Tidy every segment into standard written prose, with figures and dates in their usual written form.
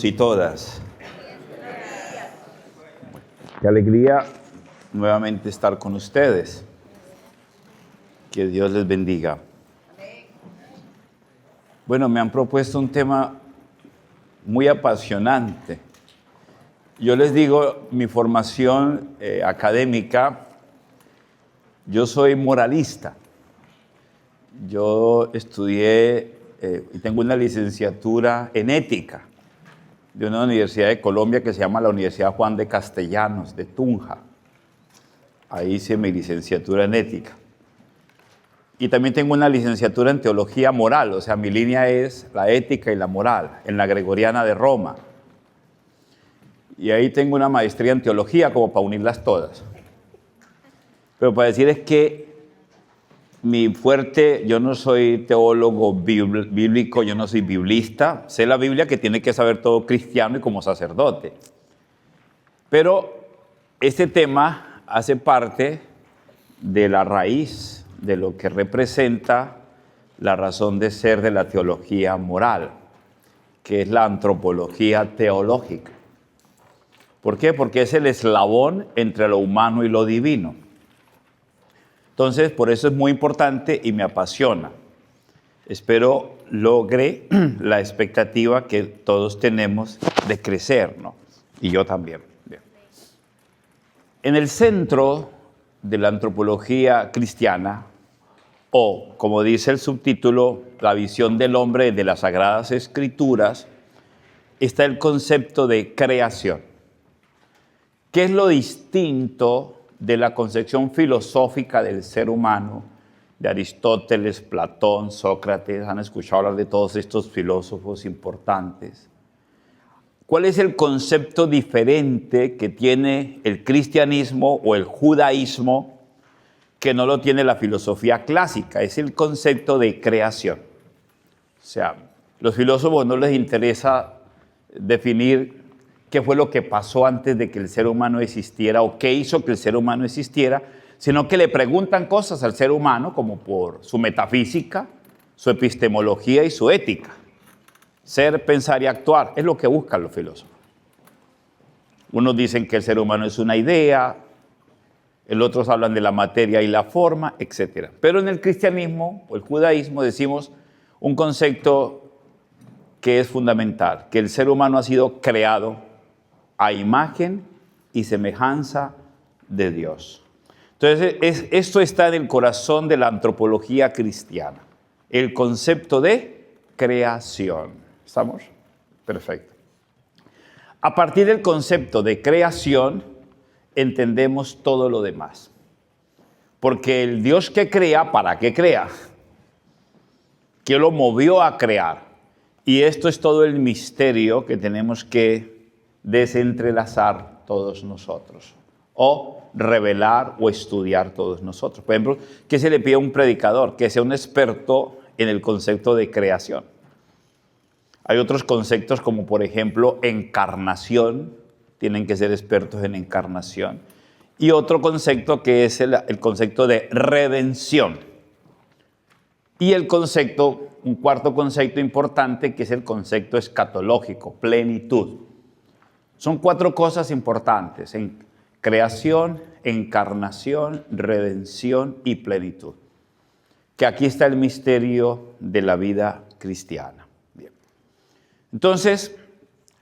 Y todas. Qué alegría nuevamente estar con ustedes. Que Dios les bendiga. Bueno, me han propuesto un tema muy apasionante. Yo les digo, mi formación académica, yo soy moralista. Yo estudié y tengo una licenciatura en ética de una universidad de Colombia que se llama la Universidad Juan de Castellanos, de Tunja. Ahí hice mi licenciatura en ética. Y también tengo una licenciatura en teología moral, o sea, mi línea es la ética y la moral, en la Gregoriana de Roma. Y ahí tengo una maestría en teología como para unirlas todas. Pero para decir es que mi fuerte, yo no soy teólogo bíblico, yo no soy biblista, sé la Biblia que tiene que saber todo cristiano y como sacerdote. Pero este tema hace parte de la raíz de lo que representa la razón de ser de la teología moral, que es la antropología teológica. ¿Por qué? Porque es el eslabón entre lo humano y lo divino. Entonces, por eso es muy importante y me apasiona. Espero logre la expectativa que todos tenemos de crecer, ¿no? Y yo también. Bien. En el centro de la antropología cristiana, o como dice el subtítulo, la visión del hombre de las Sagradas Escrituras, está el concepto de creación. ¿Qué es lo distinto de la concepción filosófica del ser humano, de Aristóteles, Platón, Sócrates? Han escuchado hablar de todos estos filósofos importantes. ¿Cuál es el concepto diferente que tiene el cristianismo o el judaísmo que no lo tiene la filosofía clásica? Es el concepto de creación. O sea, los filósofos no les interesa definir qué fue lo que pasó antes de que el ser humano existiera o qué hizo que el ser humano existiera, sino que le preguntan cosas al ser humano como por su metafísica, su epistemología y su ética. Ser, pensar y actuar es lo que buscan los filósofos. Unos dicen que el ser humano es una idea, el otros hablan de la materia y la forma, etc. Pero en el cristianismo o el judaísmo decimos un concepto que es fundamental, que el ser humano ha sido creado a imagen y semejanza de Dios. Entonces, esto está en el corazón de la antropología cristiana, el concepto de creación. ¿Estamos? Perfecto. A partir del concepto de creación, entendemos todo lo demás. Porque el Dios que crea, ¿para qué crea? ¿Qué lo movió a crear? Y esto es todo el misterio que tenemos que desentrelazar todos nosotros o revelar o estudiar todos nosotros. Por ejemplo, ¿qué se le pide a un predicador? Que sea un experto en el concepto de creación. Hay otros conceptos como, por ejemplo, encarnación. Tienen que ser expertos en encarnación. Y otro concepto que es el concepto de redención. Y el concepto, un cuarto concepto importante, que es el concepto escatológico, plenitud. Son 4 cosas importantes: en creación, encarnación, redención y plenitud. Que aquí está el misterio de la vida cristiana. Bien. Entonces,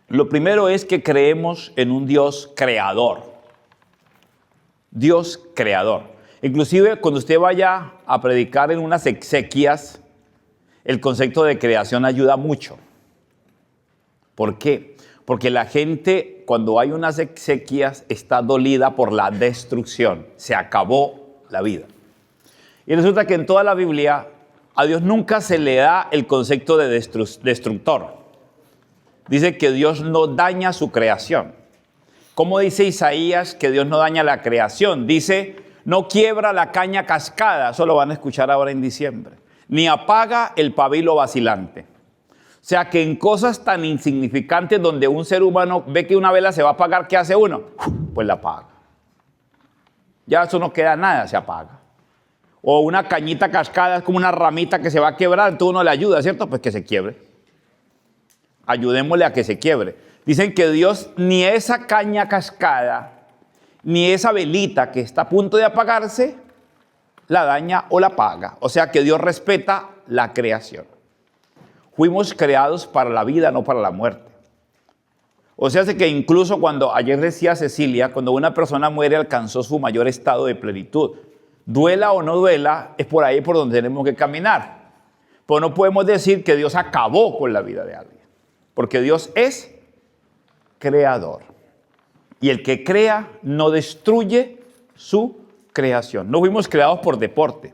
lo primero es que creemos en un Dios creador. Dios creador. Inclusive cuando usted vaya a predicar en unas exequias, el concepto de creación ayuda mucho. ¿Por qué? Porque la gente, cuando hay unas exequias, está dolida por la destrucción. Se acabó la vida. Y resulta que en toda la Biblia, a Dios nunca se le da el concepto de destructor. Dice que Dios no daña su creación. ¿Cómo dice Isaías que Dios no daña la creación? Dice, no quiebra la caña cascada, eso lo van a escuchar ahora en diciembre, ni apaga el pabilo vacilante. O sea que en cosas tan insignificantes donde un ser humano ve que una vela se va a apagar, ¿qué hace uno? Pues la apaga. Ya eso no queda nada, se apaga. O una cañita cascada es como una ramita que se va a quebrar, entonces uno le ayuda, ¿cierto? Pues que se quiebre. ayudémosle a que se quiebre. Dicen que Dios ni esa caña cascada, ni esa velita que está a punto de apagarse, la daña o la apaga. O sea que Dios respeta la creación. Fuimos creados para la vida, no para la muerte. O sea que incluso cuando, ayer decía Cecilia, cuando una persona muere alcanzó su mayor estado de plenitud. Duela o no duela, es por ahí por donde tenemos que caminar. Pero no podemos decir que Dios acabó con la vida de alguien. Porque Dios es creador. Y el que crea no destruye su creación. No fuimos creados por deporte.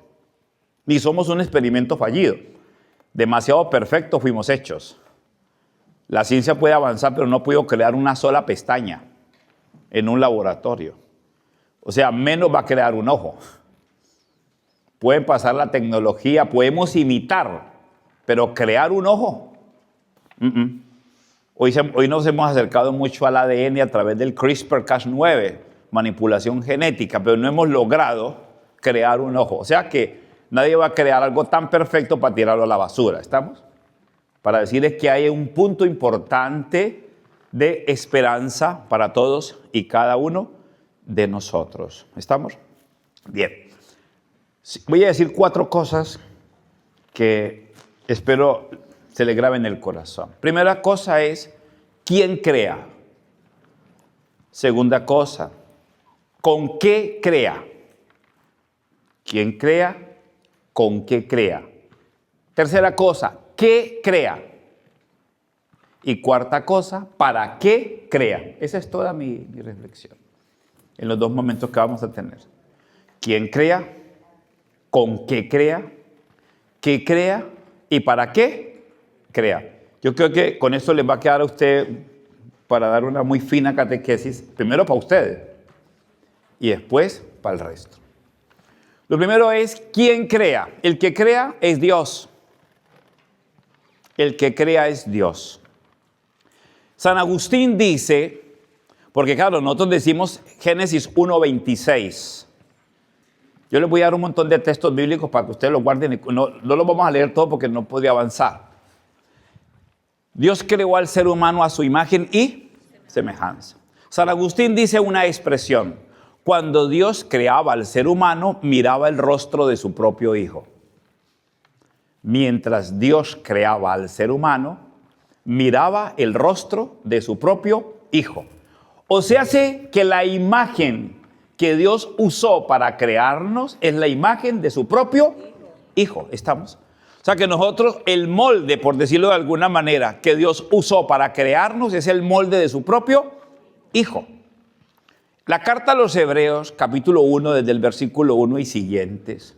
Ni somos un experimento fallido. Demasiado perfecto fuimos hechos. La ciencia puede avanzar, pero no puede crear una sola pestaña en un laboratorio. O sea, menos va a crear un ojo. Puede pasar la tecnología, podemos imitar, pero crear un ojo. Hoy nos hemos acercado mucho al ADN a través del CRISPR-Cas9, manipulación genética, pero no hemos logrado crear un ojo. O sea que nadie va a crear algo tan perfecto para tirarlo a la basura. ¿Estamos? Para decirles que hay un punto importante de esperanza para todos y cada uno de nosotros. ¿Estamos? Bien. Voy a decir 4 cosas que espero se le graben en el corazón. Primera cosa es, ¿quién crea? Segunda cosa, ¿con qué crea? ¿Quién crea? ¿Con qué crea? Tercera cosa, ¿qué crea? Y cuarta cosa, ¿para qué crea? Esa es toda mi reflexión en los 2 momentos que vamos a tener. ¿Quién crea? ¿Con qué crea? ¿Qué crea? ¿Y para qué crea? Yo creo que con esto les va a quedar a usted para dar una muy fina catequesis, primero para ustedes y después para el resto. Lo primero es, ¿quién crea? El que crea es Dios. El que crea es Dios. San Agustín dice, porque claro, nosotros decimos Génesis 1:26. Yo les voy a dar un montón de textos bíblicos para que ustedes los guarden. No los vamos a leer todo porque no podría avanzar. Dios creó al ser humano a su imagen y semejanza. San Agustín dice una expresión. Cuando Dios creaba al ser humano, miraba el rostro de su propio hijo. Mientras Dios creaba al ser humano, miraba el rostro de su propio hijo. O sea, que la imagen que Dios usó para crearnos es la imagen de su propio hijo. ¿Estamos? O sea que nosotros, el molde, por decirlo de alguna manera, que Dios usó para crearnos es el molde de su propio hijo. La carta a los Hebreos, capítulo 1, desde el versículo 1 y siguientes,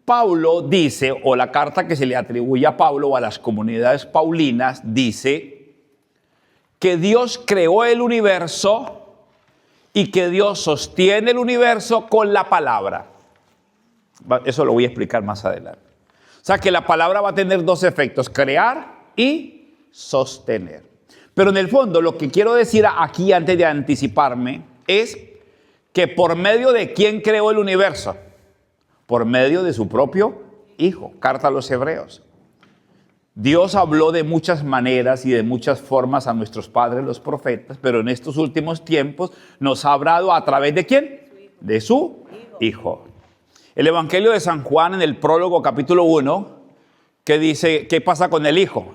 Pablo dice, o la carta que se le atribuye a Pablo o a las comunidades paulinas, dice que Dios creó el universo y que Dios sostiene el universo con la palabra. Eso lo voy a explicar más adelante. O sea que la palabra va a tener 2 efectos, crear y sostener. Pero en el fondo lo que quiero decir aquí antes de anticiparme es que por medio de quién creó el universo, por medio de su propio hijo. Carta a los Hebreos. Dios habló de muchas maneras y de muchas formas a nuestros padres, los profetas, pero en estos últimos tiempos nos ha hablado a través de ¿quién? De su hijo. El Evangelio de San Juan en el prólogo capítulo 1, que dice, ¿qué pasa con el hijo?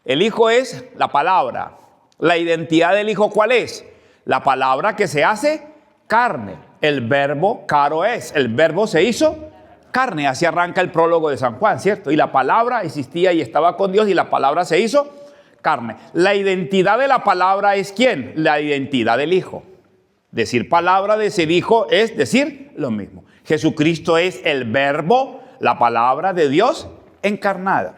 El hijo es la palabra. La identidad del hijo, ¿cuál es? La palabra que se hace carne. El verbo caro es. El verbo se hizo carne. Así arranca el prólogo de San Juan, ¿cierto? Y la palabra existía y estaba con Dios y la palabra se hizo carne. La identidad de la palabra es ¿quién? La identidad del hijo. Decir palabra, decir hijo es decir lo mismo. Jesucristo es el verbo, la palabra de Dios encarnada.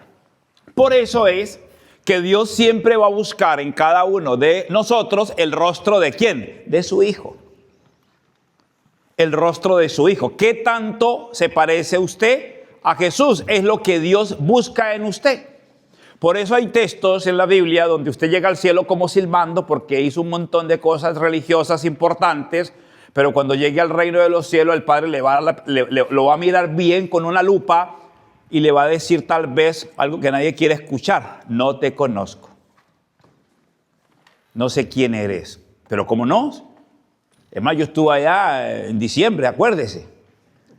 Por eso es que Dios siempre va a buscar en cada uno de nosotros el rostro de ¿quién? De su hijo. El rostro de su hijo. ¿Qué tanto se parece usted a Jesús? Es lo que Dios busca en usted. Por eso hay textos en la Biblia donde usted llega al cielo como silbando porque hizo un montón de cosas religiosas importantes, pero cuando llegue al reino de los cielos el Padre lo va a mirar bien con una lupa y le va a decir tal vez algo que nadie quiere escuchar: no te conozco. no sé quién eres, pero ¿cómo no? Es más, yo estuve allá en diciembre, acuérdese,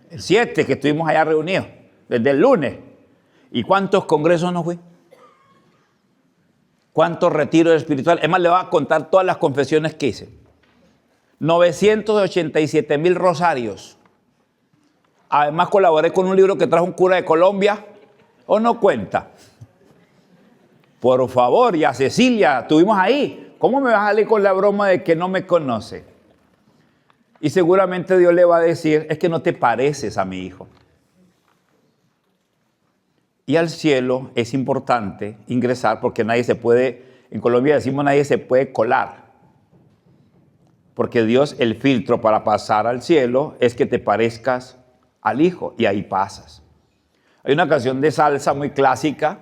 el 7 que estuvimos allá reunidos, desde el lunes. ¿Y cuántos congresos no fui? ¿Cuántos retiros espirituales? Es más, le voy a contar todas las confesiones que hice. 987,000 rosarios. Además, colaboré con un libro que trajo un cura de Colombia. ¿O no cuenta? Por favor, y a Cecilia, estuvimos ahí. ¿Cómo me vas a salir con la broma de que no me conoce? Y seguramente Dios le va a decir, es que no te pareces a mi hijo. Y al cielo es importante ingresar porque nadie se puede, en Colombia decimos nadie se puede colar. Porque Dios, el filtro para pasar al cielo es que te parezcas al hijo y ahí pasas. Hay una canción de salsa muy clásica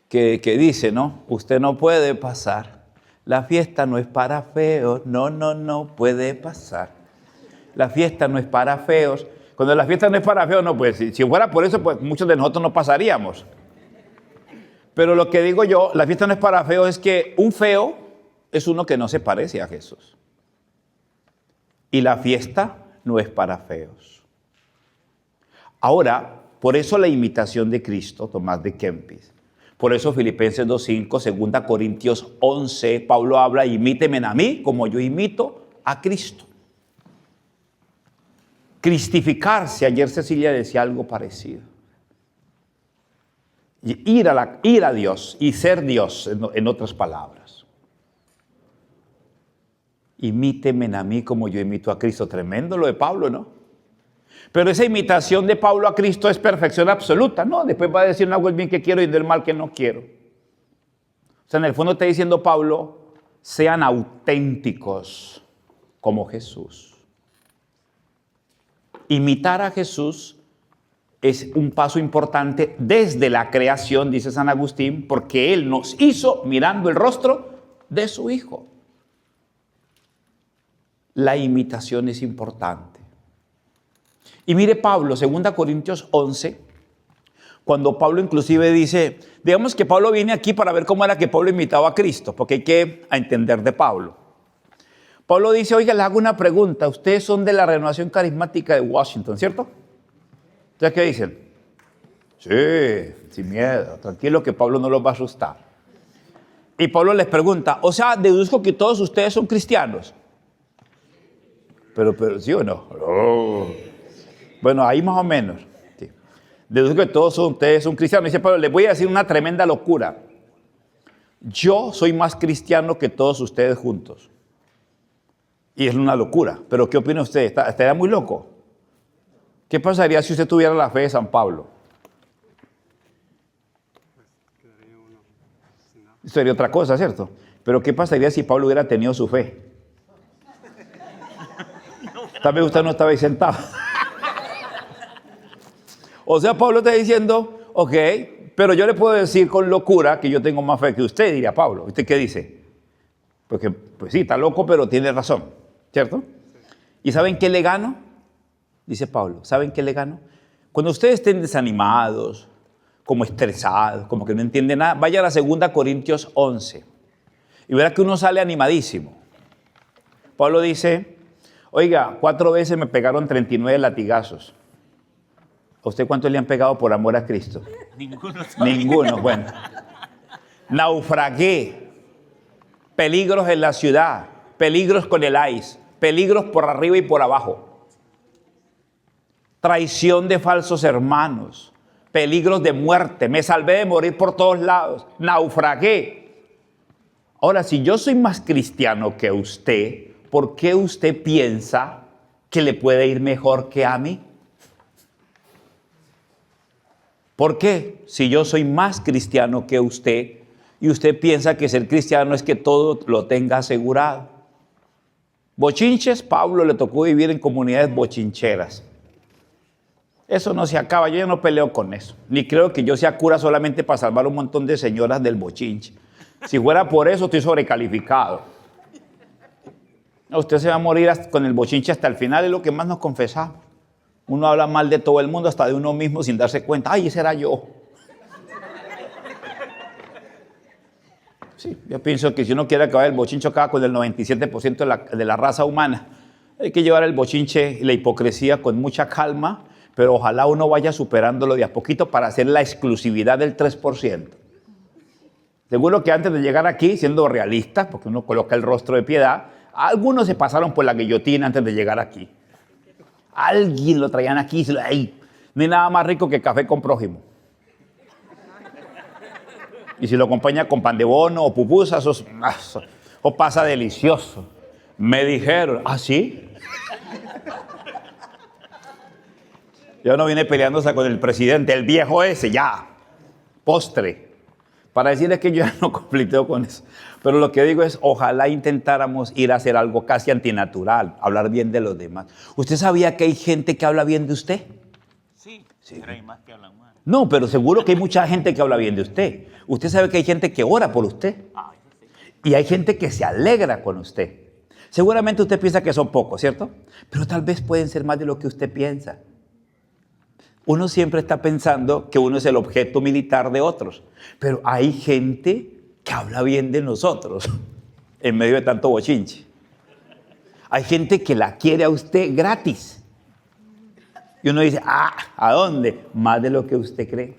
que dice, ¿no? Usted no puede pasar, la fiesta no es para feos, no puede pasar. La fiesta no es para feos. Cuando la fiesta no es para feos, no, pues si fuera por eso, pues muchos de nosotros no pasaríamos. Pero lo que digo yo, la fiesta no es para feos, es que un feo es uno que no se parece a Jesús. Y la fiesta no es para feos. Ahora, por eso la imitación de Cristo, Tomás de Kempis. Por eso Filipenses 2:5, 2 Corintios 11, Pablo habla, imíteme a mí como yo imito a Cristo. Cristificarse, ayer Cecilia decía algo parecido. Ir a Dios y ser Dios, en otras palabras. Imíteme a mí como yo imito a Cristo. Tremendo lo de Pablo, ¿no? Pero esa imitación de Pablo a Cristo es perfección absoluta, ¿no? Después va a decir, no hago el bien que quiero y del mal que no quiero. O sea, en el fondo está diciendo Pablo, sean auténticos como Jesús. Imitar a Jesús es un paso importante desde la creación, dice San Agustín, porque Él nos hizo mirando el rostro de su Hijo. La imitación es importante. Y mire Pablo, 2 Corintios 11, cuando Pablo inclusive dice, digamos que Pablo viene aquí para ver cómo era que Pablo imitaba a Cristo, porque hay que entender de Pablo. Pablo dice, oiga, les hago una pregunta, ustedes son de la Renovación Carismática de Washington, ¿cierto? ¿Ustedes qué dicen? Sí, sin miedo, tranquilo que Pablo no los va a asustar. Y Pablo les pregunta, o sea, deduzco que todos ustedes son cristianos. Pero ¿sí o no? Oh. Bueno, ahí más o menos. Sí. Deduzco que todos ustedes son cristianos. Dice Pablo, les voy a decir una tremenda locura. Yo soy más cristiano que todos ustedes juntos. Y es una locura. Pero ¿qué opina usted? ¿Estaría muy loco? ¿Qué pasaría si usted tuviera la fe de San Pablo? Sería otra cosa, ¿cierto? Pero ¿qué pasaría si Pablo hubiera tenido su fe? Tal vez usted no estaba ahí sentado. O sea, Pablo está diciendo, ok, pero yo le puedo decir con locura que yo tengo más fe que usted, diría Pablo. ¿Usted qué dice? Porque, pues sí, está loco, pero tiene razón, ¿cierto? ¿Y saben qué le gano? Dice Pablo, ¿saben qué le gano? Cuando ustedes estén desanimados, como estresados, como que no entienden nada, vaya a la 2 Corintios 11 y verá que uno sale animadísimo. Pablo dice, oiga, 4 veces me pegaron 39 latigazos. ¿A usted cuántos le han pegado por amor a Cristo? Ninguno, bueno. Naufragué, peligros en la ciudad, peligros con el ICE, peligros por arriba y por abajo. Traición de falsos hermanos, peligros de muerte, me salvé de morir por todos lados, naufragué. Ahora, si yo soy más cristiano que usted, ¿por qué usted piensa que le puede ir mejor que a mí? ¿Por qué? Si yo soy más cristiano que usted y usted piensa que ser cristiano es que todo lo tenga asegurado. Bochinches, Pablo le tocó vivir en comunidades bochincheras. Eso no se acaba, yo ya no peleo con eso. Ni creo que yo sea cura solamente para salvar a un montón de señoras del bochinche. Si fuera por eso, estoy sobrecalificado. Usted se va a morir con el bochinche hasta el final, es lo que más nos confesamos. Uno habla mal de todo el mundo, hasta de uno mismo, sin darse cuenta. ¡Ay, ese era yo! Sí, yo pienso que si uno quiere acabar el bochinche acá con el 97% de la raza humana, hay que llevar el bochinche y la hipocresía con mucha calma, pero ojalá uno vaya superándolo de a poquito para hacer la exclusividad del 3%. Seguro que antes de llegar aquí, siendo realistas, porque uno coloca el rostro de piedad, algunos se pasaron por la guillotina antes de llegar aquí. Alguien lo traían aquí, ¡ay! No hay nada más rico que café con prójimo. Y si lo acompaña con pan de bono o pupusas, o pasa delicioso. Me dijeron, ¿ah, sí? Yo no vine peleándose con el presidente, el viejo ese, ya, postre. Para decirles que yo ya no conflicteo con eso. Pero lo que digo es, ojalá intentáramos ir a hacer algo casi antinatural, hablar bien de los demás. ¿Usted sabía que hay gente que habla bien de usted? Sí, pero hay más que hablan mal. No, pero seguro que hay mucha gente que habla bien de usted. Usted sabe que hay gente que ora por usted. Eso sí. Y hay gente que se alegra con usted. Seguramente usted piensa que son pocos, ¿cierto? Pero tal vez pueden ser más de lo que usted piensa. Uno siempre está pensando que uno es el objeto militar de otros. Pero hay gente que habla bien de nosotros en medio de tanto bochinche. Hay gente que la quiere a usted gratis. Y uno dice, ¿a dónde? Más de lo que usted cree.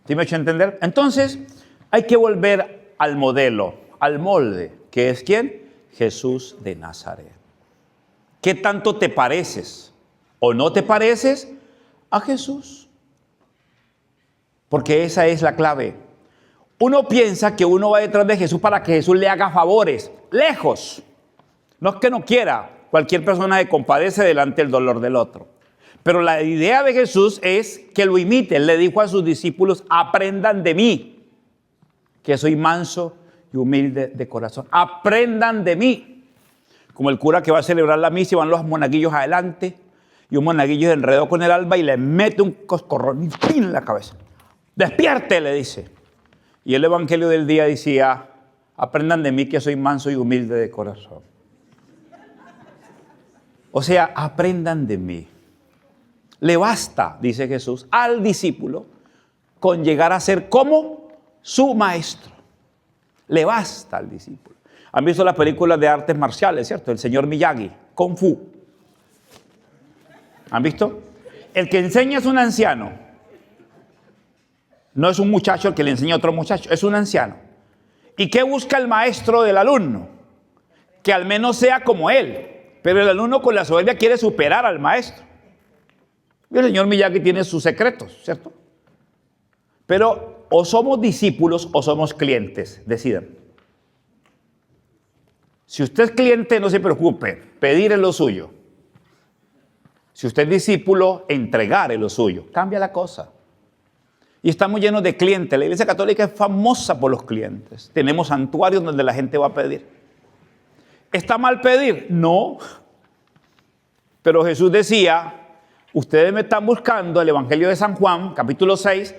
¿Sí me ha hecho entender? Entonces, hay que volver al modelo, al molde, que es ¿quién? Jesús de Nazaret. ¿Qué tanto te pareces o no te pareces a Jesús? Porque esa es la clave. Uno piensa que uno va detrás de Jesús para que Jesús le haga favores. Lejos. No es que no quiera. Cualquier persona se compadece delante del dolor del otro. Pero la idea de Jesús es que lo imite. Él le dijo a sus discípulos, aprendan de mí, que soy manso y humilde de corazón. Aprendan de mí. Como el cura que va a celebrar la misa y van los monaguillos adelante y un monaguillo se enredó con el alba y le mete un coscorrón en la cabeza. Despierte, le dice. Y el evangelio del día decía, aprendan de mí que soy manso y humilde de corazón. O sea, aprendan de mí. Le basta, dice Jesús, al discípulo con llegar a ser como su maestro. Le basta al discípulo. ¿Han visto las películas de artes marciales, cierto? El señor Miyagi, Kung Fu. ¿Han visto? El que enseña es un anciano. No es un muchacho el que le enseña a otro muchacho, es un anciano. ¿Y qué busca el maestro del alumno? Que al menos sea como él. Pero el alumno con la soberbia quiere superar al maestro. Y el señor Miyagi tiene sus secretos, ¿cierto? Pero o somos discípulos o somos clientes, decidan. Si usted es cliente, no se preocupe, pedir es lo suyo. Si usted es discípulo, entregar es lo suyo. Cambia la cosa. Y estamos llenos de clientes. La Iglesia Católica es famosa por los clientes. Tenemos santuarios donde la gente va a pedir. ¿Está mal pedir? No. Pero Jesús decía, ustedes me están buscando, el Evangelio de San Juan, capítulo 6,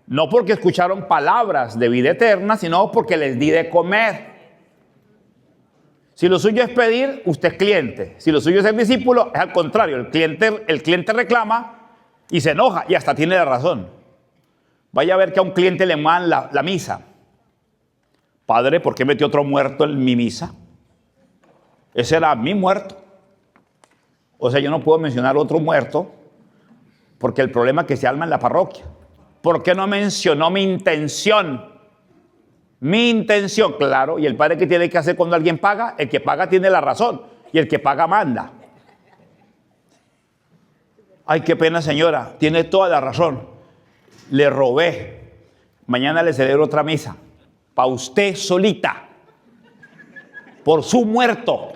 no porque escucharon palabras de vida eterna, sino porque les di de comer. Si lo suyo es pedir, usted es cliente. Si lo suyo es ser discípulo, es al contrario. El cliente reclama y se enoja y hasta tiene la razón. Vaya a ver que a un cliente le mandan la misa. Padre, ¿por qué metió otro muerto en mi misa? Ese era mi muerto. O sea, yo no puedo mencionar otro muerto porque el problema es que se alma en la parroquia. ¿Por qué no mencionó mi intención? Mi intención, claro. ¿Y el padre qué tiene que hacer cuando alguien paga? El que paga tiene la razón y el que paga manda. Ay, qué pena, señora. Tiene toda la razón. Le robé. Mañana le celebro otra misa. Para usted solita. Por su muerto.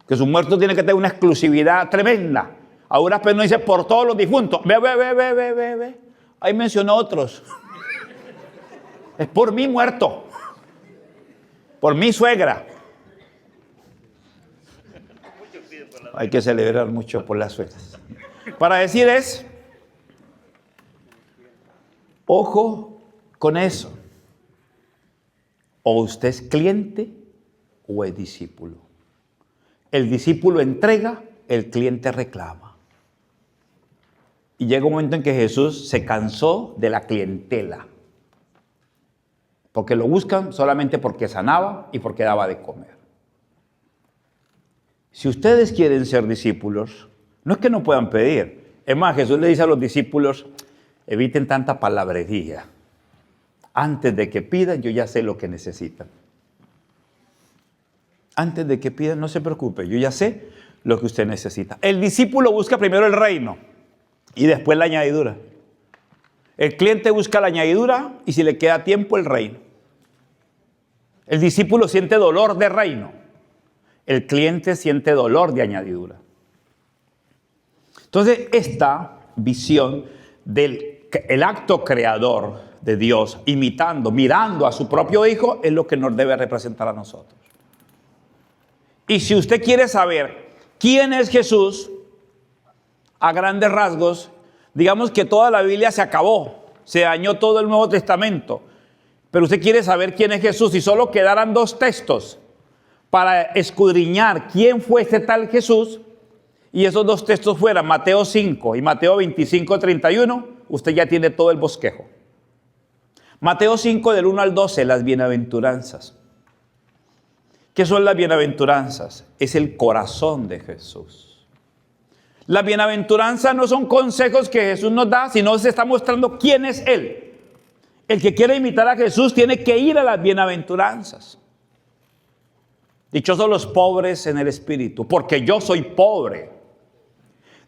Que su muerto tiene que tener una exclusividad tremenda. Ahora pues no dice por todos los difuntos. Ve. Ahí mencionó otros. Es por mi muerto. Por mi suegra. Hay que celebrar mucho por las suegras. Para decir es, ojo con eso. O usted es cliente o es discípulo. El discípulo entrega, el cliente reclama. Y llega un momento en que Jesús se cansó de la clientela. Porque lo buscan solamente porque sanaba y porque daba de comer. Si ustedes quieren ser discípulos, no es que no puedan pedir. Es más, Jesús le dice a los discípulos, eviten tanta palabrería. Antes de que pidan, yo ya sé lo que necesitan. Antes de que pidan, no se preocupe, yo ya sé lo que usted necesita. El discípulo busca primero el reino y después la añadidura. El cliente busca la añadidura y si le queda tiempo, el reino. El discípulo siente dolor de reino. El cliente siente dolor de añadidura. Entonces, esta visión del acto creador de Dios, imitando, mirando a su propio Hijo, es lo que nos debe representar a nosotros. Y si usted quiere saber quién es Jesús, a grandes rasgos, digamos que toda la Biblia se acabó, se dañó todo el Nuevo Testamento. Pero usted quiere saber quién es Jesús y solo quedaran 2 textos para escudriñar quién fue este tal Jesús, y esos 2 textos fueran Mateo 5 y Mateo 25, 31, usted ya tiene todo el bosquejo. Mateo 5 del 1 al 12, las bienaventuranzas. ¿Qué son las bienaventuranzas? Es el corazón de Jesús. Las bienaventuranzas no son consejos que Jesús nos da, sino se está mostrando quién es Él. El que quiere imitar a Jesús tiene que ir a las bienaventuranzas. Dichosos los pobres en el espíritu, porque yo soy pobre.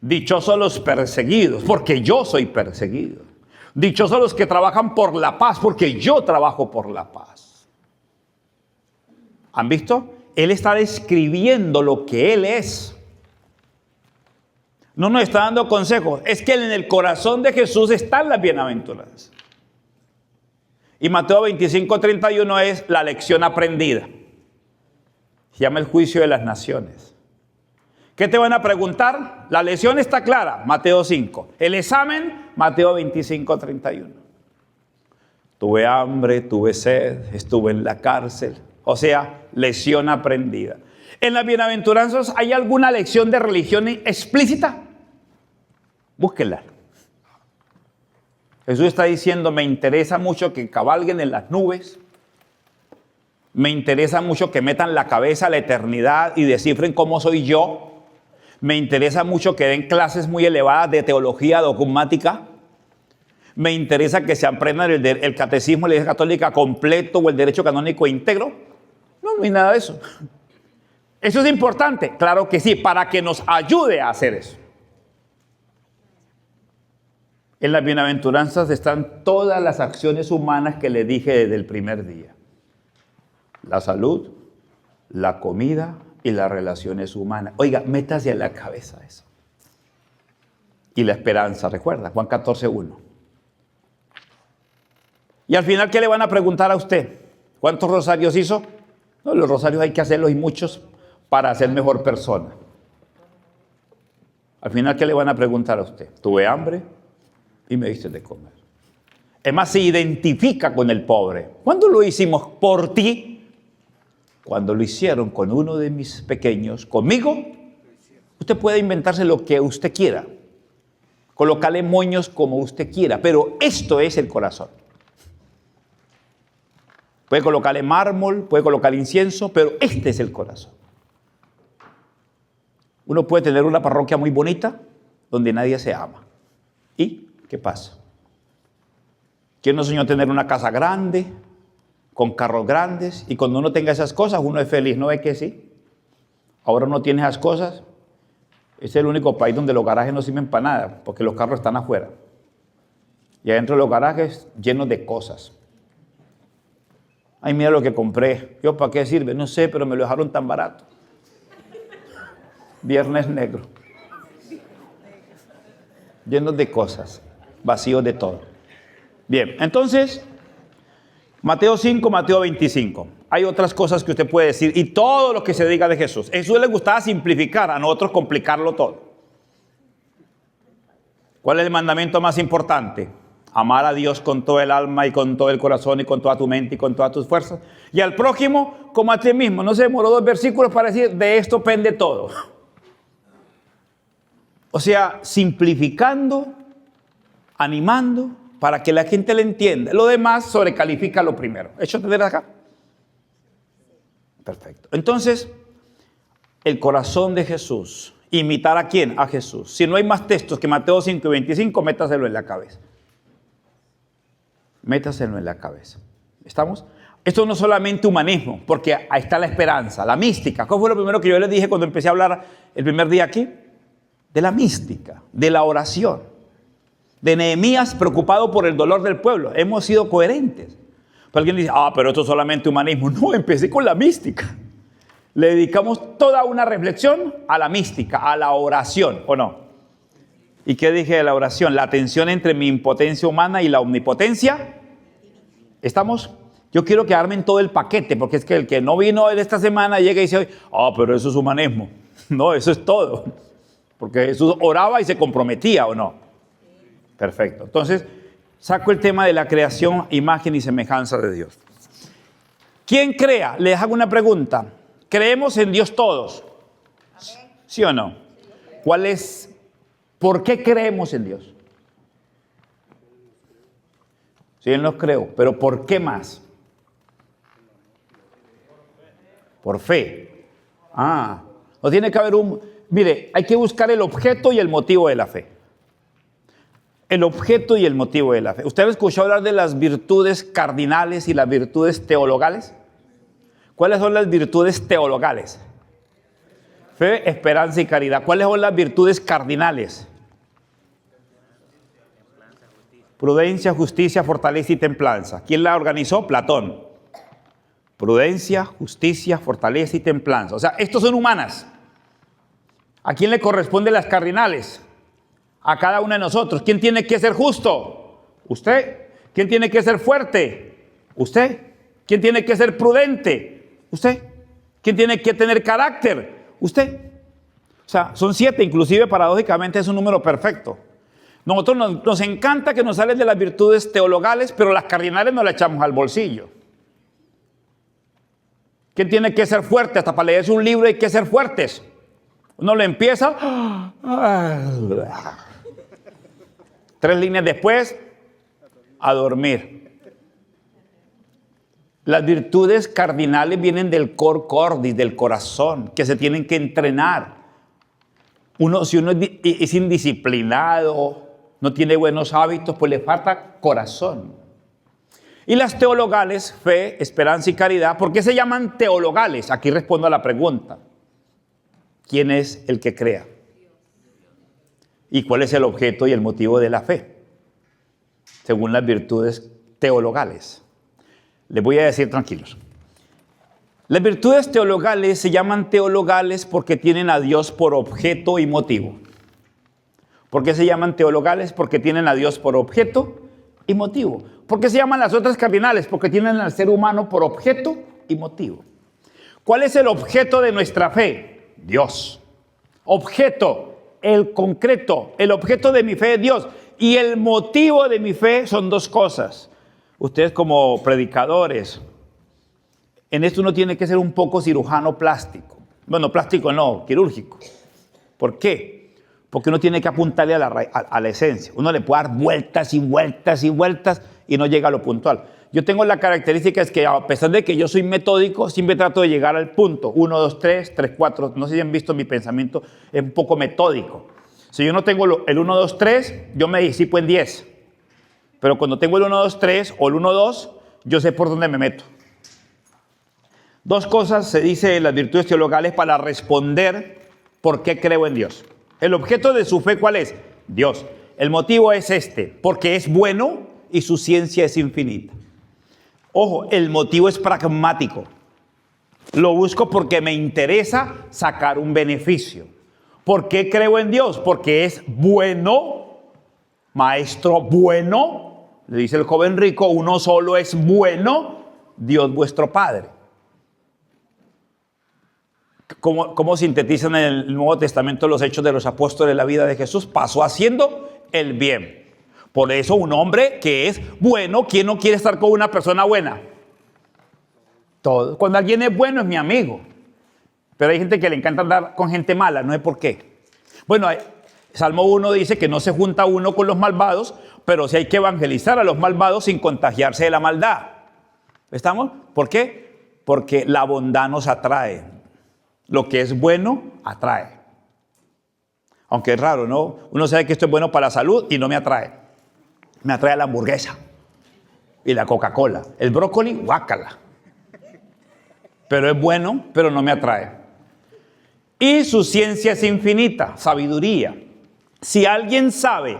Dichosos los perseguidos, porque yo soy perseguido. Dichosos los que trabajan por la paz, porque yo trabajo por la paz. ¿Han visto? Él está describiendo lo que Él es. No nos está dando consejos. Es que en el corazón de Jesús están las bienaventuranzas. Y Mateo 25, 31 es la lección aprendida. Se llama el juicio de las naciones. ¿Qué te van a preguntar? La lección está clara, Mateo 5. El examen, Mateo 25, 31. Tuve hambre, tuve sed, estuve en la cárcel. O sea, lección aprendida. ¿En las bienaventuranzas hay alguna lección de religión explícita? Búsquenla. Jesús está diciendo, me interesa mucho que cabalguen en las nubes. Me interesa mucho que metan la cabeza a la eternidad y descifren cómo soy yo. Me interesa mucho que den clases muy elevadas de teología dogmática. Me interesa que se aprendan el catecismo de la Iglesia Católica completo o el derecho canónico íntegro. No hay nada de eso. ¿Eso es importante? Claro que sí, para que nos ayude a hacer eso. En las bienaventuranzas están todas las acciones humanas que le dije desde el primer día. La salud, la comida y las relaciones humanas. Oiga, métase en la cabeza eso. Y la esperanza, recuerda, Juan 14:1. Y al final, ¿qué le van a preguntar a usted? ¿Cuántos rosarios hizo? No, los rosarios hay que hacerlos y muchos para ser mejor persona. Al final, ¿qué le van a preguntar a usted? Tuve hambre y me diste de comer. Es más, se identifica con el pobre. ¿Cuándo lo hicimos por ti? Cuando lo hicieron con uno de mis pequeños, conmigo, usted puede inventarse lo que usted quiera. Colocarle moños como usted quiera, pero esto es el corazón. Puede colocarle mármol, puede colocar incienso, pero este es el corazón. Uno puede tener una parroquia muy bonita donde nadie se ama. ¿Y qué pasa? ¿Quién no soñó tener una casa grande, con carros grandes? Y cuando uno tenga esas cosas, uno es feliz, ¿no ve que sí? Ahora uno tiene esas cosas. Es el único país donde los garajes no sirven para nada, porque los carros están afuera. Y adentro de los garajes llenos de cosas. Ay, mira lo que compré. ¿Yo para qué sirve? No sé, pero me lo dejaron tan barato. Viernes negro. Llenos de cosas. Vacíos de todo. Bien, entonces, Mateo 5, Mateo 25. Hay otras cosas que usted puede decir. Y todo lo que se diga de Jesús. A Jesús le gustaba simplificar, a nosotros complicarlo todo. ¿Cuál es el mandamiento más importante? Amar a Dios con todo el alma y con todo el corazón y con toda tu mente y con todas tus fuerzas. Y al prójimo como a ti mismo. No se demoró 2 versículos para decir, de esto pende todo. O sea, simplificando, animando para que la gente le entienda. Lo demás sobrecalifica lo primero. ¿Hecho entender acá? Perfecto. Entonces, el corazón de Jesús. ¿Imitar a quién? A Jesús. Si no hay más textos que Mateo 5 y 25, métaselo en la cabeza. Métaselo en la cabeza. ¿Estamos? Esto no es solamente humanismo, porque ahí está la esperanza, la mística. ¿Cuál fue lo primero que yo les dije cuando empecé a hablar el primer día aquí? De la mística, de la oración. De Nehemías preocupado por el dolor del pueblo. Hemos sido coherentes. Pero alguien dice, pero esto es solamente humanismo. No, empecé con la mística. Le dedicamos toda una reflexión a la mística, a la oración, ¿o no? ¿Y qué dije de la oración? La tensión entre mi impotencia humana y la omnipotencia. ¿Estamos? Yo quiero que armen todo el paquete, porque es que el que no vino de esta semana llega y dice, pero eso es humanismo. No, eso es todo. Porque Jesús oraba y se comprometía, ¿o no? Perfecto. Entonces, saco el tema de la creación, imagen y semejanza de Dios. ¿Quién crea? Les hago una pregunta. ¿Creemos en Dios todos? ¿Sí o no? ¿Por qué creemos en Dios? Sí, no creo, pero ¿por qué más? Por fe. No tiene que haber Mire, hay que buscar el objeto y el motivo de la fe. El objeto y el motivo de la fe. ¿Usted ha escuchado hablar de las virtudes cardinales y las virtudes teologales? ¿Cuáles son las virtudes teologales? Fe, esperanza y caridad. ¿Cuáles son las virtudes cardinales? Prudencia, justicia, fortaleza y templanza. ¿Quién la organizó? Platón. Prudencia, justicia, fortaleza y templanza. O sea, estos son humanas. ¿A quién le corresponden las cardinales? A cada uno de nosotros. ¿Quién tiene que ser justo? Usted. ¿Quién tiene que ser fuerte? Usted. ¿Quién tiene que ser prudente? Usted. ¿Quién tiene que tener carácter? Usted. O sea, son 7, inclusive paradójicamente es un número perfecto. Nosotros nos encanta que nos salen de las virtudes teologales, pero las cardinales nos las echamos al bolsillo. ¿Quién tiene que ser fuerte? Hasta para leerse un libro hay que ser fuertes. Uno lo empieza. 3 líneas después, a dormir. Las virtudes cardinales vienen del cor cordis, del corazón, que se tienen que entrenar. Si uno es indisciplinado, no tiene buenos hábitos, pues le falta corazón. Y las teologales, fe, esperanza y caridad, ¿por qué se llaman teologales? Aquí respondo a la pregunta. ¿Quién es el que crea? ¿Y cuál es el objeto y el motivo de la fe? Según las virtudes teologales. Les voy a decir tranquilos. Las virtudes teologales se llaman teologales porque tienen a Dios por objeto y motivo. ¿Por qué se llaman teologales? Porque tienen a Dios por objeto y motivo. ¿Por qué se llaman las otras cardinales? Porque tienen al ser humano por objeto y motivo. ¿Cuál es el objeto de nuestra fe? Dios. Objeto, el concreto, el objeto de mi fe es Dios. Y el motivo de mi fe son 2 cosas. Ustedes como predicadores, en esto uno tiene que ser un poco cirujano plástico. Bueno, plástico no, quirúrgico. ¿Por qué? Porque uno tiene que apuntarle a la esencia. Uno le puede dar vueltas y vueltas y vueltas y no llega a lo puntual. Yo tengo la característica es que a pesar de que yo soy metódico, siempre trato de llegar al punto. 1, 2, 3, 3, 4. No sé si han visto mi pensamiento, es un poco metódico. Si yo no tengo el 1, 2, 3, yo me disipo en 10. Pero cuando tengo el 1, 2, 3 o el 1, 2, yo sé por dónde me meto. 2 cosas se dice en las virtudes teologales para responder por qué creo en Dios. El objeto de su fe, ¿cuál es? Dios. El motivo es porque es bueno y su ciencia es infinita. Ojo, el motivo es pragmático. Lo busco porque me interesa sacar un beneficio. ¿Por qué creo en Dios? Porque es bueno, maestro bueno. Le dice el joven rico, uno solo es bueno, Dios vuestro Padre. ¿Cómo sintetizan en el Nuevo Testamento los hechos de los apóstoles de la vida de Jesús? Pasó haciendo el bien. Por eso un hombre que es bueno, ¿quién no quiere estar con una persona buena? Todos. Cuando alguien es bueno es mi amigo. Pero hay gente que le encanta andar con gente mala, no sé por qué. Bueno, Salmo 1 dice que no se junta uno con los malvados, pero sí hay que evangelizar a los malvados sin contagiarse de la maldad. ¿Estamos? ¿Por qué? Porque la bondad nos atrae. Lo que es bueno, atrae. Aunque es raro, ¿no? Uno sabe que esto es bueno para la salud y no me atrae. Me atrae la hamburguesa y la Coca-Cola. El brócoli, guácala. Pero es bueno, pero no me atrae. Y su ciencia es infinita, sabiduría. Si alguien sabe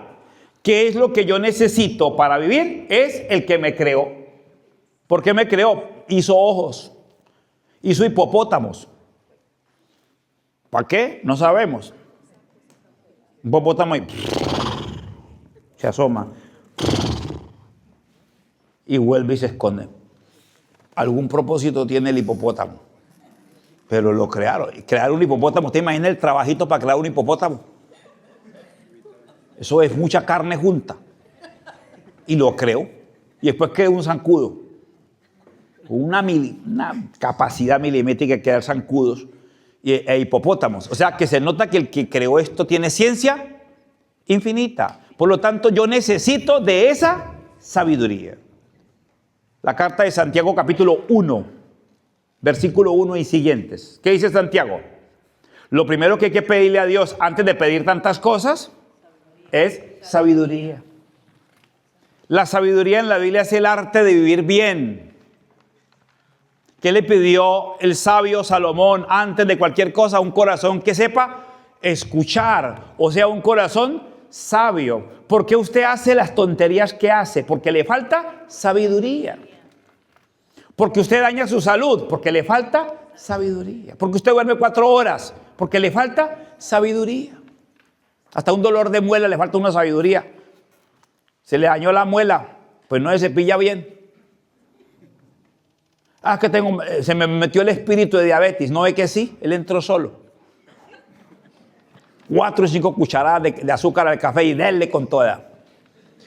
qué es lo que yo necesito para vivir, es el que me creó. ¿Por qué me creó? Hizo ojos, hizo hipopótamos. ¿Para qué? No sabemos. Un hipopótamo y se asoma y vuelve y se esconde. Algún propósito tiene el hipopótamo, pero lo crearon. Crear un hipopótamo, ¿usted imagina el trabajito para crear un hipopótamo? Eso es mucha carne junta. Y lo creó. Y después creó un zancudo. Una capacidad milimétrica de crear zancudos e hipopótamos. O sea, que se nota que el que creó esto tiene ciencia infinita. Por lo tanto, yo necesito de esa sabiduría. La carta de Santiago, capítulo 1, versículo 1 y siguientes. ¿Qué dice Santiago? Lo primero que hay que pedirle a Dios antes de pedir tantas cosas es sabiduría. La sabiduría en la Biblia es el arte de vivir bien. ¿Qué le pidió el sabio Salomón antes de cualquier cosa? Un corazón que sepa escuchar, o sea, un corazón sabio. ¿Por qué usted hace las tonterías que hace? Porque le falta sabiduría. Porque usted daña su salud, porque le falta sabiduría. Porque usted duerme 4 horas, porque le falta sabiduría. Hasta un dolor de muela le falta una sabiduría. Se le dañó la muela, pues no se cepilla bien. Que se me metió el espíritu de diabetes. ¿No ve que sí? Él entró solo. 4 o 5 cucharadas de azúcar al café y denle con toda.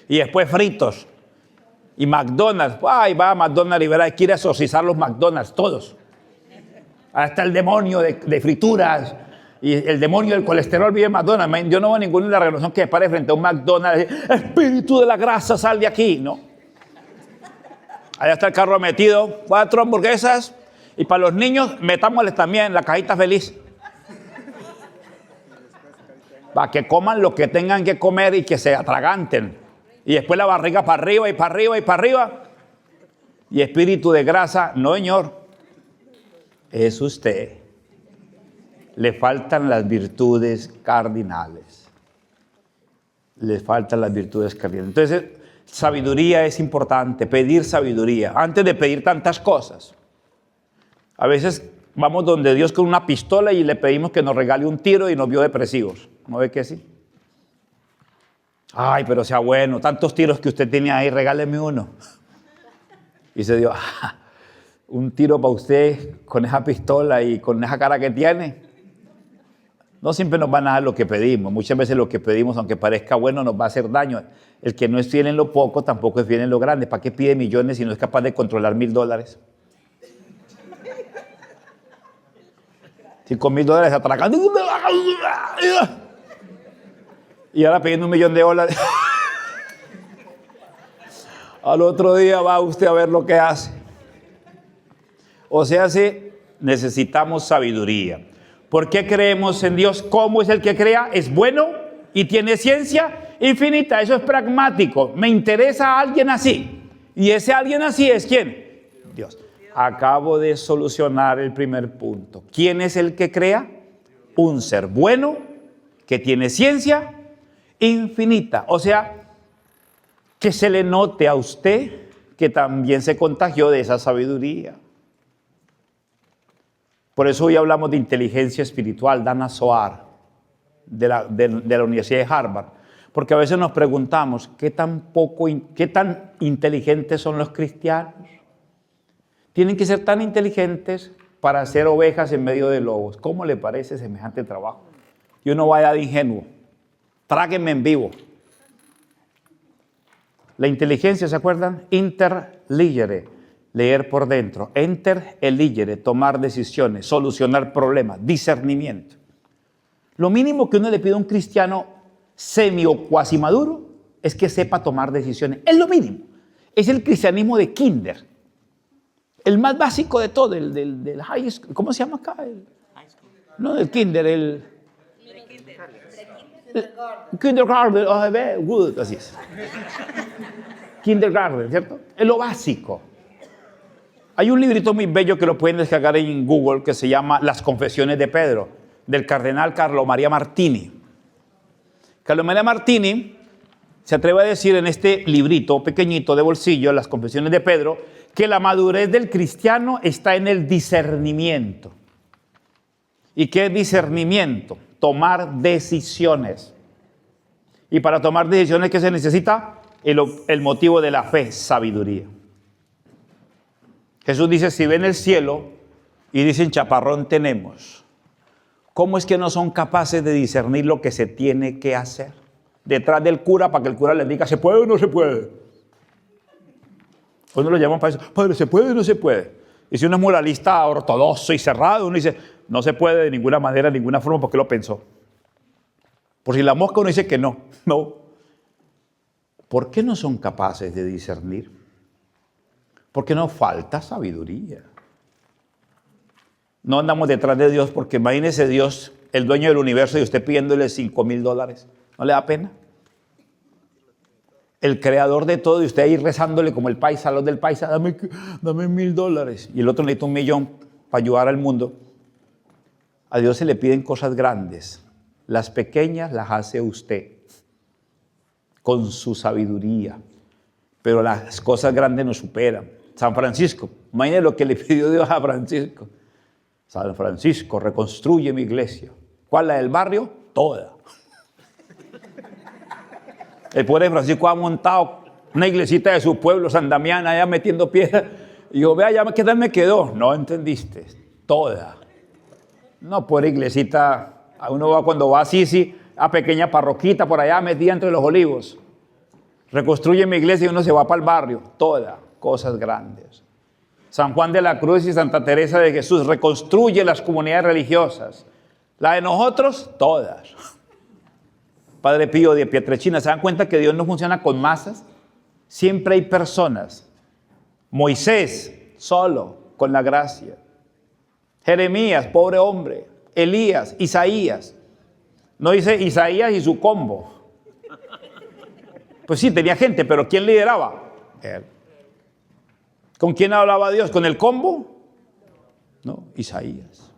Y después fritos. Y McDonald's. Ay, va a McDonald's y verá, hay que ir a exorcizar los McDonald's, todos. Ahí está el demonio de frituras. Y el demonio del colesterol vive en McDonald's. Yo no veo ninguna de la relación que me pare frente a un McDonald's. Espíritu de la grasa, sal de aquí. No. Allá está el carro metido. 4 hamburguesas. Y para los niños, metámosles también la cajita feliz. Para que coman lo que tengan que comer y que se atraganten. Y después la barriga para arriba y para arriba y para arriba. Y espíritu de grasa, no, señor. Es usted. Le faltan las virtudes cardinales. Le faltan las virtudes cardinales. Entonces, sabiduría es importante, pedir sabiduría. Antes de pedir tantas cosas. A veces vamos donde Dios con una pistola y le pedimos que nos regale un tiro y nos vio depresivos. ¿No ve que sí? Ay, pero sea bueno, tantos tiros que usted tiene ahí, regáleme uno. Y se dio un tiro para usted con esa pistola y con esa cara que tiene. No siempre nos van a dar lo que pedimos. Muchas veces lo que pedimos, aunque parezca bueno, nos va a hacer daño. El que no es fiel en lo poco, tampoco es fiel en lo grande. ¿Para qué pide millones si no es capaz de controlar $1,000? Si con $1,000 atracando. Y ahora pidiendo $1,000,000. Al otro día va usted a ver lo que hace. O sea, necesitamos sabiduría. ¿Por qué creemos en Dios? ¿Cómo es el que crea? Es bueno y tiene ciencia infinita. Eso es pragmático. Me interesa a alguien así. Y ese alguien así es ¿quién? Dios. Acabo de solucionar el primer punto. ¿Quién es el que crea? Un ser bueno que tiene ciencia infinita. O sea, que se le note a usted que también se contagió de esa sabiduría. Por eso hoy hablamos de inteligencia espiritual, Dana Zohar, de la Universidad de Harvard. Porque a veces nos preguntamos, ¿qué tan inteligentes son los cristianos? Tienen que ser tan inteligentes para ser ovejas en medio de lobos. ¿Cómo le parece semejante trabajo? Y uno vaya de ingenuo. Tráguenme en vivo. La inteligencia, ¿se acuerdan? Interligere, leer por dentro. Enter, eligere, tomar decisiones, solucionar problemas, discernimiento. Lo mínimo que uno le pide a un cristiano semi o cuasi maduro es que sepa tomar decisiones. Es lo mínimo. Es el cristianismo de kinder. El más básico de todo, del high school. ¿Cómo se llama acá? No, del kinder, el kindergarten. Oh, good, así es. Kindergarten, ¿cierto? Es lo básico. Hay un librito muy bello que lo pueden descargar en Google que se llama Las Confesiones de Pedro, del cardenal Carlo Maria Martini. Carlo Maria Martini se atreve a decir en este librito pequeñito de bolsillo, Las Confesiones de Pedro, que la madurez del cristiano está en el discernimiento. ¿Y qué es discernimiento? Tomar decisiones. Y para tomar decisiones, ¿qué se necesita? El motivo de la fe, sabiduría. Jesús dice, si ven el cielo y dicen chaparrón tenemos, ¿cómo es que no son capaces de discernir lo que se tiene que hacer? Detrás del cura para que el cura les diga, ¿se puede o no se puede? Uno lo llaman para eso, padre, ¿se puede o no se puede? Y si uno es moralista ortodoxo y cerrado, uno dice, no se puede de ninguna manera, de ninguna forma, porque lo pensó. Por si la mosca uno dice que no. No. ¿Por qué no son capaces de discernir? Porque nos falta sabiduría. No andamos detrás de Dios porque imagínese Dios, el dueño del universo, y usted pidiéndole $5,000. ¿No le da pena? El creador de todo y usted ahí rezándole como el paisa, los del paisa, dame $1,000. Y el otro necesita $1,000,000 para ayudar al mundo. A Dios se le piden cosas grandes. Las pequeñas las hace usted con su sabiduría. Pero las cosas grandes nos superan. San Francisco, imagínese lo que le pidió Dios a Francisco. San Francisco, reconstruye mi iglesia. ¿Cuál? ¿La del barrio? Toda. El pobre Francisco ha montado una iglesita de su pueblo, San Damián, allá metiendo piedras. Y yo, vea, ya ¿qué tal me quedó? No entendiste. Toda. No, pobre iglesita. Uno va cuando va a Sisi, a pequeña parroquita por allá metida entre los olivos. Reconstruye mi iglesia y uno se va para el barrio. Toda. Cosas grandes. San Juan de la Cruz y Santa Teresa de Jesús reconstruye las comunidades religiosas. La de nosotros, todas. Padre Pío de Pietrelcina, ¿se dan cuenta que Dios no funciona con masas? Siempre hay personas. Moisés, solo, con la gracia. Jeremías, pobre hombre. Elías, Isaías. No dice Isaías y su combo. Pues sí, tenía gente, pero ¿quién lideraba? Él. ¿Con quién hablaba Dios? ¿Con el combo? No, Isaías.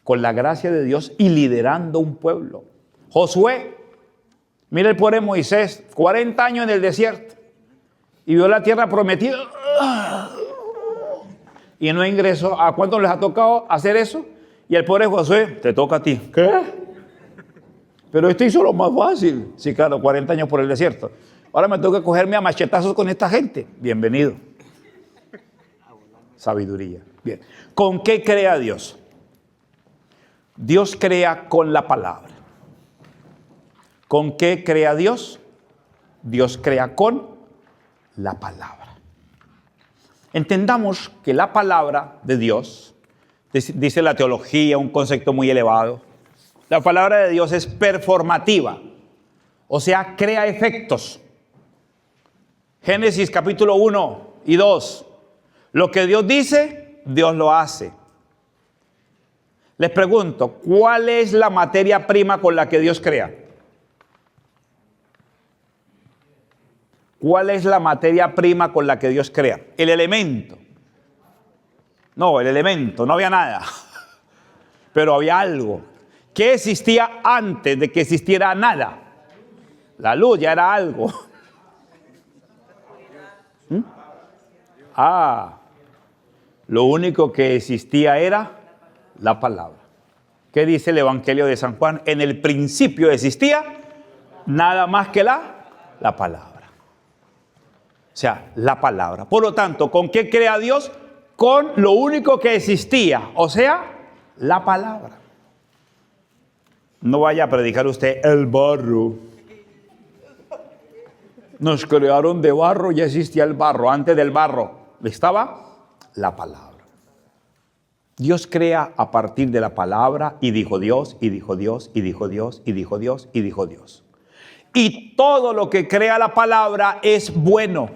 Con la gracia de Dios y liderando un pueblo. Josué, mira el pobre Moisés, 40 años en el desierto y vio la tierra prometida y no ingresó. ¿A cuántos les ha tocado hacer eso? Y el pobre Josué, te toca a ti. ¿Qué? Pero esto hizo lo más fácil. Sí, claro, 40 años por el desierto. Ahora me toca cogerme a machetazos con esta gente. Bienvenido. Sabiduría. Bien. ¿Con qué crea Dios? Dios crea con la palabra. ¿Con qué crea Dios? Dios crea con la palabra. Entendamos que la palabra de Dios, dice la teología, un concepto muy elevado, la palabra de Dios es performativa, o sea, crea efectos. Génesis capítulo 1 y 2. Lo que Dios dice, Dios lo hace. Les pregunto, ¿cuál es la materia prima con la que Dios crea? ¿Cuál es la materia prima con la que Dios crea? El elemento. No, el elemento, no había nada. Pero había algo. ¿Qué existía antes de que existiera nada? La luz ya era algo. Lo único que existía era la palabra. ¿Qué dice el Evangelio de San Juan? En el principio existía nada más que la palabra. O sea, la palabra. Por lo tanto, ¿con qué crea Dios? Con lo único que existía, o sea, la palabra. No vaya a predicar usted el barro. Nos crearon de barro, ya existía el barro. Antes del barro estaba la palabra. Dios crea a partir de la palabra y dijo Dios, y dijo Dios, y dijo Dios, y dijo Dios, y dijo Dios. Y todo lo que crea la palabra es bueno.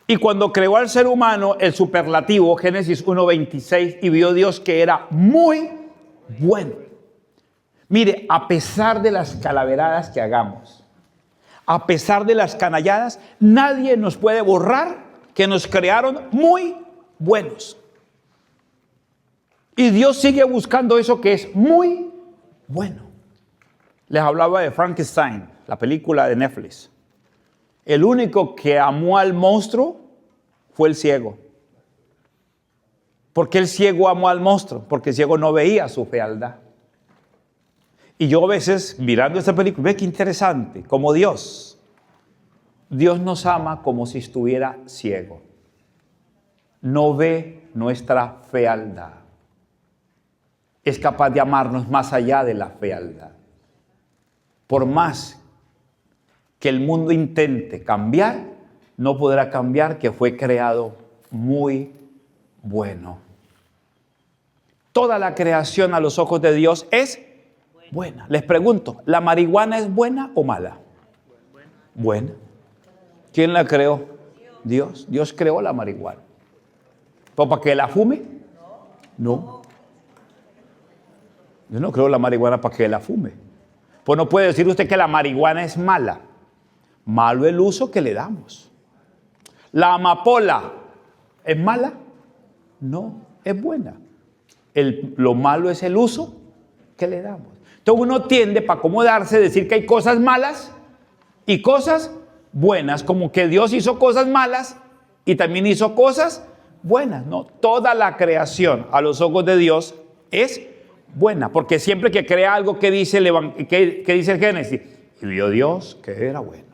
Y cuando creó al ser humano, el superlativo, Génesis 1:26, y vio Dios que era muy bueno. Mire, a pesar de las calaveradas que hagamos, a pesar de las canalladas, nadie nos puede borrar que nos crearon muy buenos. Y Dios sigue buscando eso que es muy bueno. Les hablaba de Frankenstein, la película de Netflix. El único que amó al monstruo fue el ciego. ¿Por qué el ciego amó al monstruo? Porque el ciego no veía su fealdad. Y yo a veces, mirando esta película, ve qué interesante, como Dios nos ama como si estuviera ciego. No ve nuestra fealdad. Es capaz de amarnos más allá de la fealdad. Por más que el mundo intente cambiar, no podrá cambiar que fue creado muy bueno. Toda la creación a los ojos de Dios es buena. Les pregunto, ¿la marihuana es buena o mala? Buena. ¿Quién la creó? Dios. Dios creó la marihuana. ¿Pero para que la fume? No. Yo no creo la marihuana para que la fume. Pues no puede decir usted que la marihuana es mala. Malo el uso que le damos. ¿La amapola es mala? No, es buena. Lo malo es el uso que le damos. Entonces uno tiende, para acomodarse, a decir que hay cosas malas y cosas buenas, como que Dios hizo cosas malas y también hizo cosas buenas. No, toda la creación a los ojos de Dios es buena, porque siempre que crea algo, que dice el Génesis, y vio Dios que era bueno.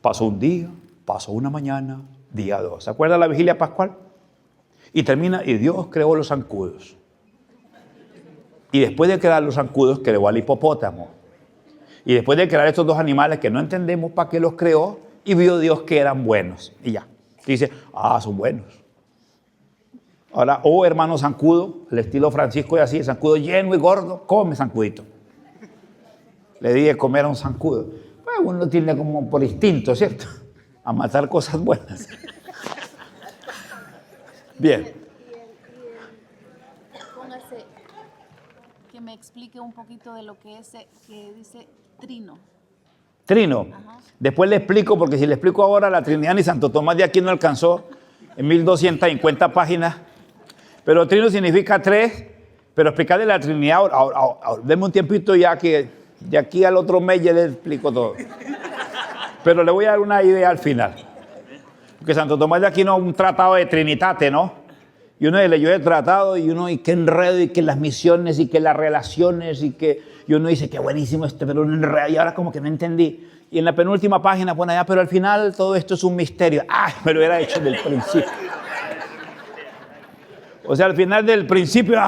Pasó un día, pasó una mañana, día 2. ¿Se acuerda la vigilia pascual? Y termina, y Dios creó los zancudos. Y después de crear los zancudos, creó al hipopótamo. Y después de crear estos dos animales que no entendemos para qué los creó, y vio Dios que eran buenos. Y ya. Dice, son buenos. Ahora, hermano zancudo, el estilo Francisco y así, zancudo lleno y gordo, come zancudito. Le di de comer a un zancudo. Pues uno tiene como por instinto, ¿cierto? A matar cosas buenas. Bien. Póngase, que me explique un poquito de lo que es, que dice trino. Trino. Ajá. Después le explico, porque si le explico ahora, la Trinidad ni Santo Tomás de Aquino alcanzó en 1250 páginas. Pero trino significa tres, pero explicarle la Trinidad, deme un tiempito ya que de aquí al otro mes ya le explico todo. Pero le voy a dar una idea al final. Porque Santo Tomás de Aquino un tratado de Trinitate, ¿no? Y uno leyó el tratado y qué enredo, y que las misiones, y que las relaciones, y uno dice, qué buenísimo pero un enredo, y ahora como que no entendí. Y en la penúltima página pone allá, pero al final todo esto es un misterio. Me lo hubiera hecho del principio. O sea, al final del principio,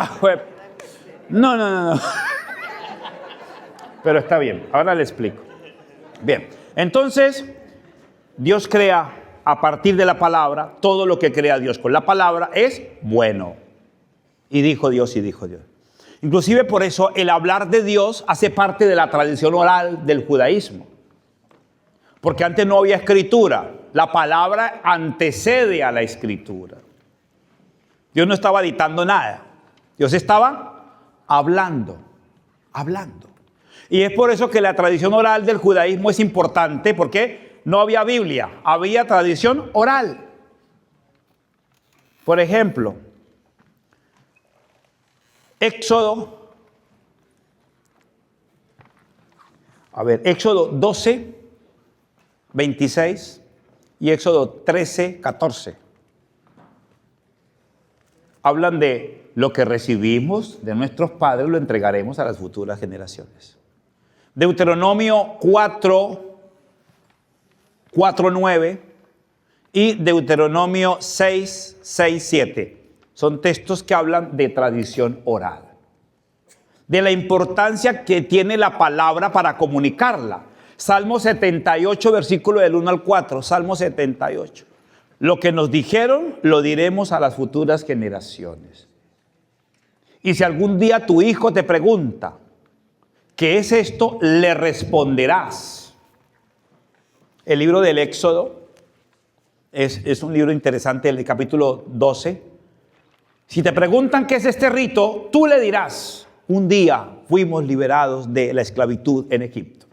no. Pero está bien, ahora le explico. Bien, entonces, Dios crea a partir de la palabra, todo lo que crea Dios con la palabra es bueno. Y dijo Dios. Inclusive por eso el hablar de Dios hace parte de la tradición oral del judaísmo. Porque antes no había escritura. La palabra antecede a la escritura. Dios no estaba dictando nada. Dios estaba hablando. Y es por eso que la tradición oral del judaísmo es importante, porque no había Biblia, había tradición oral. Por ejemplo, Éxodo 12, 26 y Éxodo 13, 14. Hablan de lo que recibimos de nuestros padres, lo entregaremos a las futuras generaciones. Deuteronomio 4:9 y Deuteronomio 6:7. Son textos que hablan de tradición oral, de la importancia que tiene la palabra para comunicarla. Salmo 78, versículo del 1 al 4. Salmo 78. Lo que nos dijeron, lo diremos a las futuras generaciones. Y si algún día tu hijo te pregunta, ¿qué es esto? Le responderás. El libro del Éxodo es un libro interesante, el capítulo 12. Si te preguntan qué es este rito, tú le dirás, un día fuimos liberados de la esclavitud en Egipto.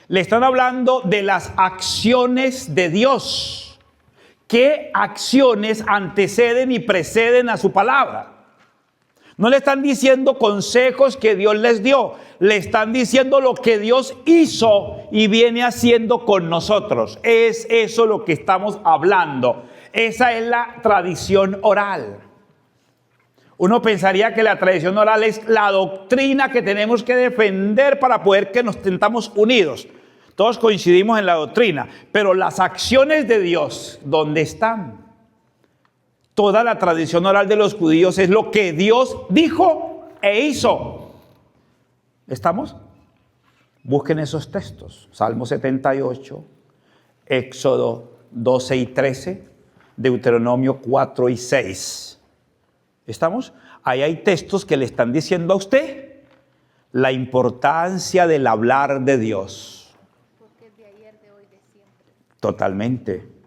Le están hablando de las acciones de Dios. ¿Qué acciones anteceden y preceden a su palabra? No le están diciendo consejos que Dios les dio. Le están diciendo lo que Dios hizo y viene haciendo con nosotros. Es eso lo que estamos hablando. Esa es la tradición oral. Uno pensaría que la tradición oral es la doctrina que tenemos que defender para poder que nos sintamos unidos. Todos coincidimos en la doctrina, pero las acciones de Dios, ¿dónde están? Toda la tradición oral de los judíos es lo que Dios dijo e hizo. ¿Estamos? Busquen esos textos. Salmo 78, Éxodo 12 y 13, Deuteronomio 4 y 6. ¿Estamos? Ahí hay textos que le están diciendo a usted la importancia del hablar de Dios. Porque es de ayer, de hoy, de siempre. Totalmente.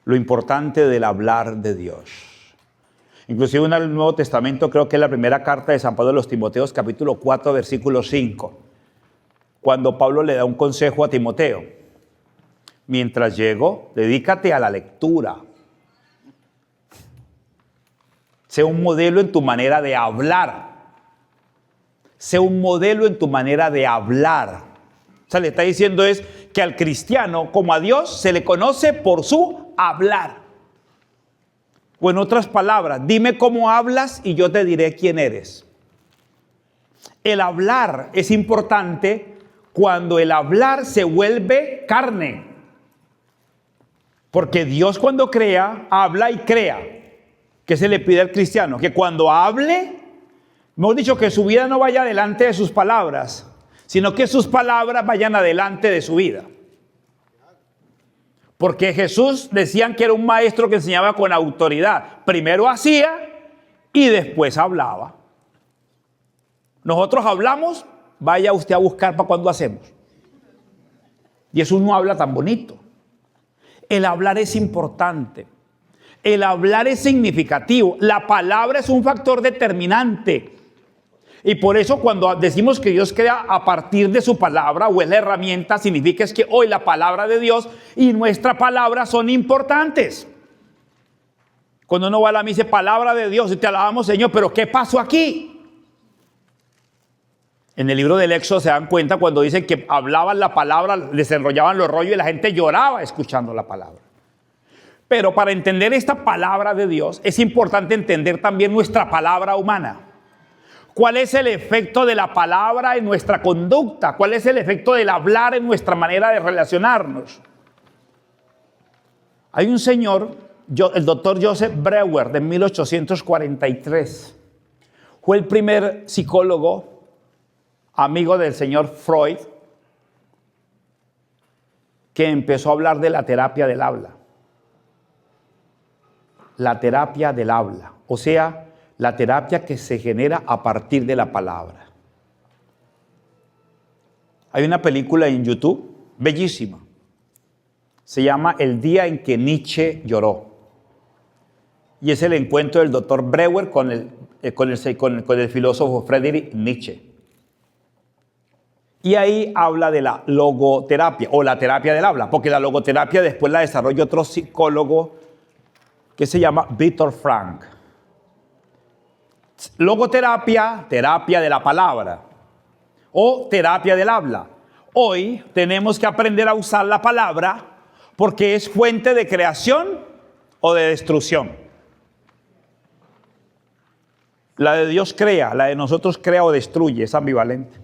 Lo importante del hablar de Dios. Inclusive en el Nuevo Testamento, creo que es la primera carta de San Pablo a los Timoteos, capítulo 4, versículo 5. Cuando Pablo le da un consejo a Timoteo. Mientras llego, dedícate a la lectura. Sé un modelo en tu manera de hablar. Sé un modelo en tu manera de hablar. O sea, le está diciendo es que al cristiano, como a Dios, se le conoce por su hablar. O en otras palabras, dime cómo hablas y yo te diré quién eres. El hablar es importante cuando el hablar se vuelve carne. Porque Dios cuando crea, habla y crea. ¿Qué se le pide al cristiano? Que cuando hable, hemos dicho que su vida no vaya delante de sus palabras, sino que sus palabras vayan adelante de su vida. Porque Jesús decían que era un maestro que enseñaba con autoridad. Primero hacía y después hablaba. Nosotros hablamos, vaya usted a buscar para cuando hacemos. Y eso no habla tan bonito. El hablar es importante. El hablar es significativo. La palabra es un factor determinante. Y por eso cuando decimos que Dios crea a partir de su palabra o es la herramienta, significa es que hoy la palabra de Dios y nuestra palabra son importantes. Cuando uno va a la misa, dice palabra de Dios y te alabamos, Señor, pero ¿qué pasó aquí? En el libro del Éxodo se dan cuenta cuando dicen que hablaban la palabra, desenrollaban los rollos y la gente lloraba escuchando la palabra. Pero para entender esta palabra de Dios es importante entender también nuestra palabra humana. ¿Cuál es el efecto de la palabra en nuestra conducta? ¿Cuál es el efecto del hablar en nuestra manera de relacionarnos? Hay un señor, el doctor Joseph Breuer, de 1843. Fue el primer psicólogo, amigo del señor Freud, que empezó a hablar de la terapia del habla. La terapia del habla, o sea, la terapia que se genera a partir de la palabra. Hay una película en YouTube, bellísima. Se llama El día en que Nietzsche lloró. Y es el encuentro del doctor Breuer con el filósofo Friedrich Nietzsche. Y ahí habla de la logoterapia o la terapia del habla, porque la logoterapia después la desarrolla otro psicólogo que se llama Viktor Frankl. Logoterapia, terapia de la palabra o terapia del habla. Hoy tenemos que aprender a usar la palabra porque es fuente de creación o de destrucción. La de Dios crea, la de nosotros crea o destruye, es ambivalente.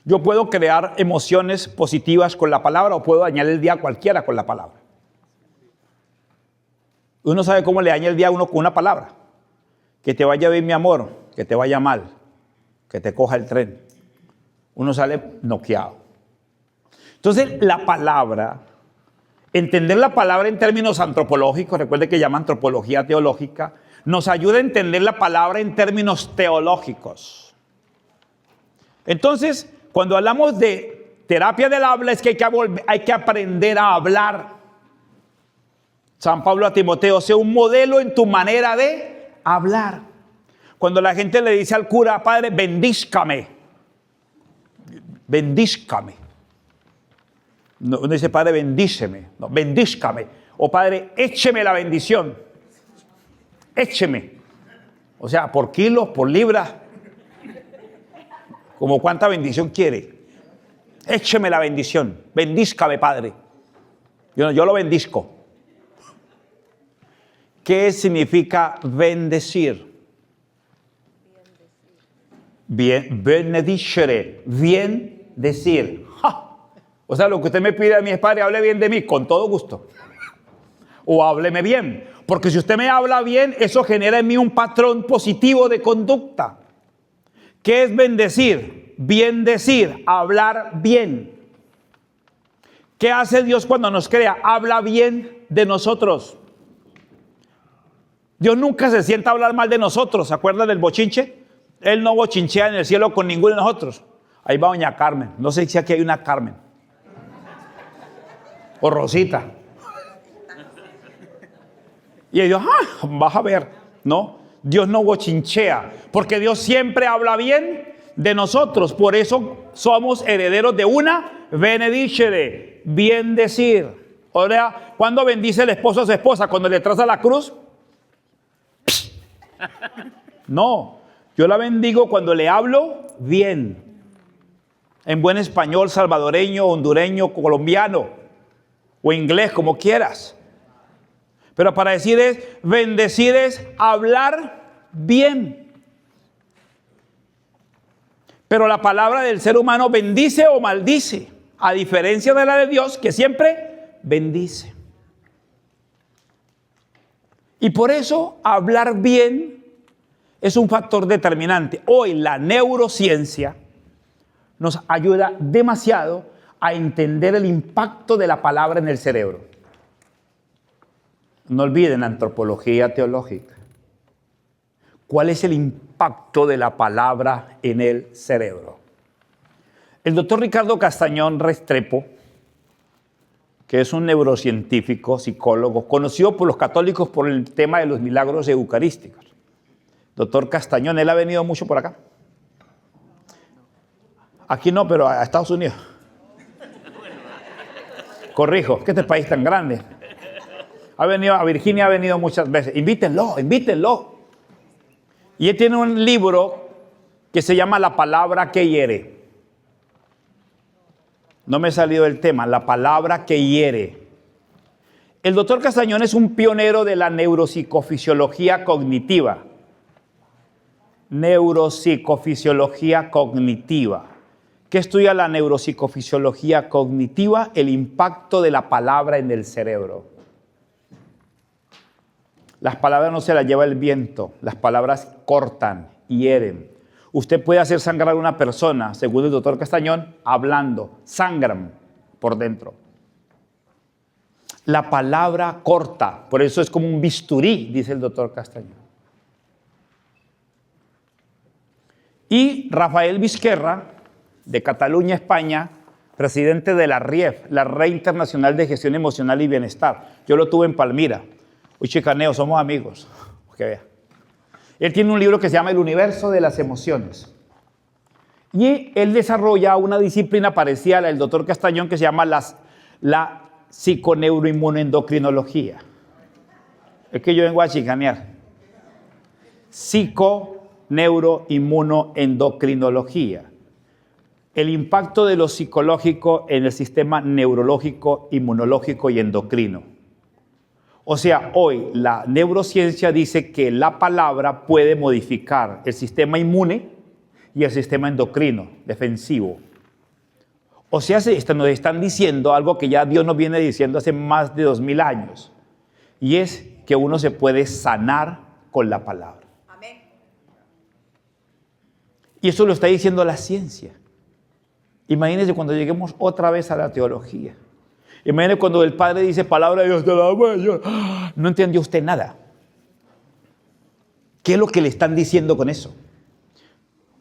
Yo puedo crear emociones positivas con la palabra o puedo dañar el día a cualquiera con la palabra. Uno sabe cómo le daña el día a uno con una palabra. Que te vaya bien, mi amor, que te vaya mal, que te coja el tren. Uno sale noqueado. Entonces, la palabra, entender la palabra en términos antropológicos, recuerde que llama antropología teológica, nos ayuda a entender la palabra en términos teológicos. Entonces, cuando hablamos de terapia del habla, es que hay que aprender a hablar. San Pablo a Timoteo, sé un modelo en tu manera de hablar. Cuando la gente le dice al cura, padre, bendízcame. Bendízcame. No dice, padre, bendíceme. No, bendízcame. O padre, écheme la bendición. Écheme. O sea, por kilos, por libras. Como cuánta bendición quiere. Écheme la bendición. Bendízcame, padre. Yo lo bendizco. ¿Qué significa bendecir? Bien, benedicere, bien decir. ¡Ja! O sea, lo que usted me pide a mí es, padre, hable bien de mí, con todo gusto. O hábleme bien. Porque si usted me habla bien, eso genera en mí un patrón positivo de conducta. ¿Qué es bendecir? Bien decir, hablar bien. ¿Qué hace Dios cuando nos crea? Habla bien de nosotros. Dios nunca se sienta a hablar mal de nosotros. ¿Se acuerdan del bochinche? Él no bochinchea en el cielo con ninguno de nosotros. Ahí va doña Carmen. No sé si aquí hay una Carmen. O Rosita. Y ellos, vas a ver. No, Dios no bochinchea. Porque Dios siempre habla bien de nosotros. Por eso somos herederos de una benedicere, bien decir. O sea, ¿cuándo bendice el esposo a su esposa? ¿Cuando le traza la cruz? No, yo la bendigo cuando le hablo bien. En buen español, salvadoreño, hondureño, colombiano o inglés, como quieras. Pero para decir es, bendecir es hablar bien. Pero la palabra del ser humano bendice o maldice, a diferencia de la de Dios, que siempre bendice. Y por eso hablar bien es un factor determinante. Hoy la neurociencia nos ayuda demasiado a entender el impacto de la palabra en el cerebro. No olviden antropología teológica. ¿Cuál es el impacto de la palabra en el cerebro? El doctor Ricardo Castañón Restrepo, que es un neurocientífico, psicólogo, conocido por los católicos por el tema de los milagros eucarísticos. Doctor Castañón, él ha venido mucho por acá. Aquí no, pero a Estados Unidos. Corrijo, que este país tan grande. Ha venido a Virginia, ha venido muchas veces. Invítenlo, invítenlo. Y él tiene un libro que se llama La palabra que hiere. No me he salido del tema, la palabra que hiere. El doctor Castañón es un pionero de la neuropsicofisiología cognitiva. Neuropsicofisiología cognitiva. ¿Qué estudia la neuropsicofisiología cognitiva? El impacto de la palabra en el cerebro. Las palabras no se las lleva el viento, las palabras cortan, hieren. Usted puede hacer sangrar a una persona, según el doctor Castañón, hablando, sangran por dentro. La palabra corta, por eso es como un bisturí, dice el doctor Castañón. Y Rafael Vizquerra, de Cataluña, España, presidente de la RIEF, la Red Internacional de Gestión Emocional y Bienestar. Yo lo tuve en Palmira. Uy, chicaneo, somos amigos. Que vea. Él tiene un libro que se llama El universo de las emociones. Y él desarrolla una disciplina parecida a la del doctor Castañón que se llama la psiconeuroinmunoendocrinología. Es que yo vengo a chicanear. Psiconeuroinmunoendocrinología. El impacto de lo psicológico en el sistema neurológico, inmunológico y endocrino. O sea, hoy la neurociencia dice que la palabra puede modificar el sistema inmune y el sistema endocrino, defensivo. O sea, nos están diciendo algo que ya Dios nos viene diciendo hace más de 2000 años. Y es que uno se puede sanar con la palabra. Amén. Y eso lo está diciendo la ciencia. Imagínense cuando lleguemos otra vez a la teología. Imagínense cuando el Padre dice palabra de Dios de la huella. No entendió usted nada. ¿Qué es lo que le están diciendo con eso?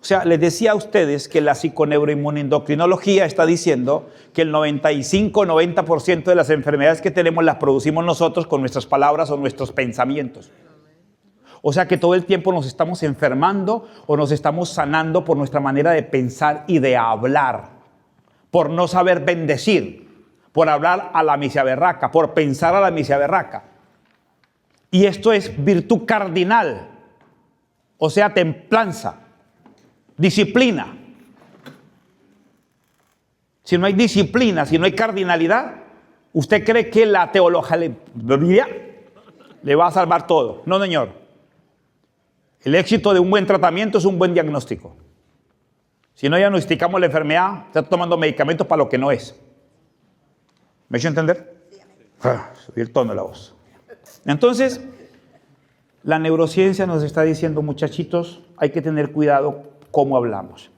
O sea, les decía a ustedes que la psiconeuroinmunoendocrinología está diciendo que el 95-90% de las enfermedades que tenemos las producimos nosotros con nuestras palabras o nuestros pensamientos. O sea que todo el tiempo nos estamos enfermando o nos estamos sanando por nuestra manera de pensar y de hablar, por no saber bendecir, por hablar a la misiaberraca, por pensar a la misiaberraca. Y esto es virtud cardinal, o sea, templanza, disciplina. Si no hay disciplina, si no hay cardinalidad, ¿usted cree que la teología le va a salvar todo? No, señor. El éxito de un buen tratamiento es un buen diagnóstico. Si no diagnosticamos la enfermedad, está tomando medicamentos para lo que no es. ¿Me he hecho entender? Subí el tono de la voz. Entonces, la neurociencia nos está diciendo, muchachitos, hay que tener cuidado cómo hablamos.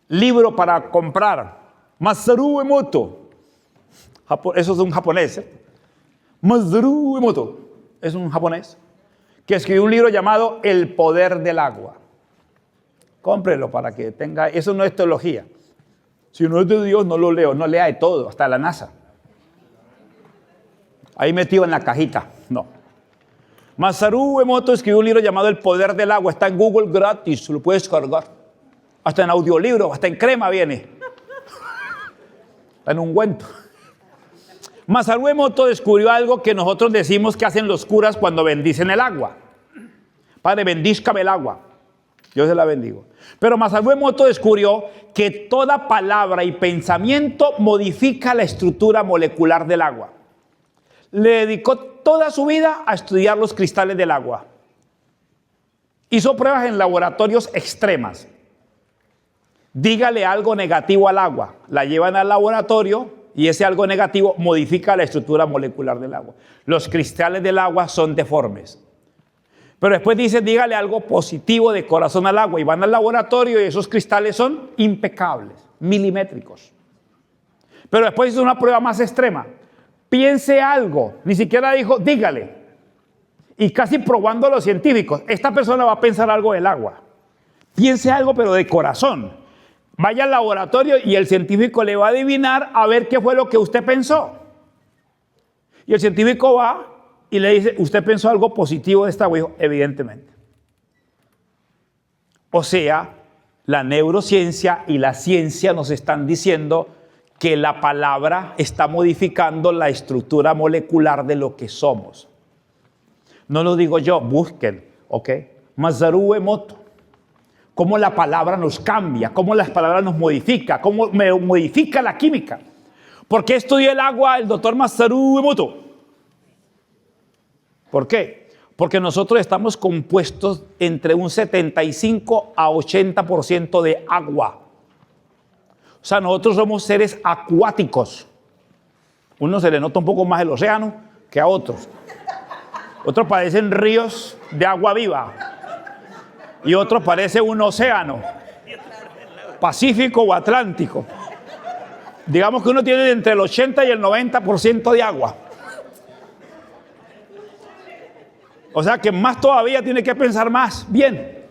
Libro para comprar. Masaru Emoto. Eso es un japonés. Masaru Emoto. Es un japonés que escribió un libro llamado El poder del agua. Cómprelo para que tenga... Eso no es teología. Si no es de Dios, no lo leo. No lea de todo, hasta la NASA. Ahí metido en la cajita. No. Masaru Emoto escribió un libro llamado El poder del agua. Está en Google gratis, lo puedes cargar. Hasta en audiolibro, hasta en crema viene. Está en ungüento. Masaru Emoto descubrió algo que nosotros decimos que hacen los curas cuando bendicen el agua. Padre, bendízcame el agua. Yo se la bendigo. Pero Masaru Emoto descubrió que toda palabra y pensamiento modifica la estructura molecular del agua. Le dedicó toda su vida a estudiar los cristales del agua. Hizo pruebas en laboratorios extremas. Dígale algo negativo al agua. La llevan al laboratorio y ese algo negativo modifica la estructura molecular del agua. Los cristales del agua son deformes. Pero después dice, dígale algo positivo de corazón al agua. Y van al laboratorio y esos cristales son impecables, milimétricos. Pero después hizo una prueba más extrema. Piense algo. Ni siquiera dijo, dígale. Y casi probando a los científicos. Esta persona va a pensar algo del agua. Piense algo, pero de corazón. Vaya al laboratorio y el científico le va a adivinar a ver qué fue lo que usted pensó. Y el científico va y le dice, ¿usted pensó algo positivo de esta agua? Dijo, evidentemente. O sea, la neurociencia y la ciencia nos están diciendo que la palabra está modificando la estructura molecular de lo que somos. No lo digo yo, busquen, ¿ok? Masaru Emoto. Cómo la palabra nos cambia, cómo las palabras nos modifica, cómo me modifica la química. ¿Por qué estudia el agua el doctor Masaru Emoto? ¿Por qué? Porque nosotros estamos compuestos entre un 75 a 80% de agua. O sea, nosotros somos seres acuáticos. Uno se le nota un poco más el océano que a otros. Otros parecen ríos de agua viva. Y otros parece un océano, Pacífico o Atlántico. Digamos que uno tiene entre el 80 y el 90% de agua. O sea que más todavía tiene que pensar más bien,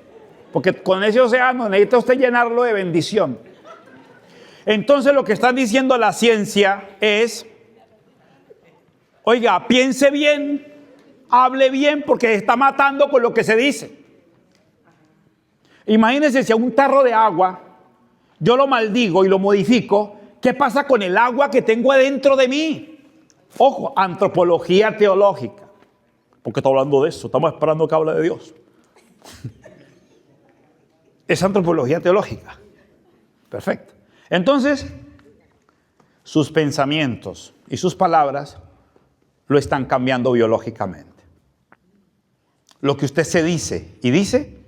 porque con ese océano necesita usted llenarlo de bendición. Entonces lo que está diciendo la ciencia es, oiga, piense bien, hable bien, porque está matando con lo que se dice. Imagínense si a un tarro de agua yo lo maldigo y lo modifico, ¿qué pasa con el agua que tengo adentro de mí? Ojo, antropología teológica. Porque está hablando de eso, estamos esperando que hable de Dios. Es antropología teológica. Perfecto. Entonces, sus pensamientos y sus palabras lo están cambiando biológicamente. Lo que usted se dice y dice,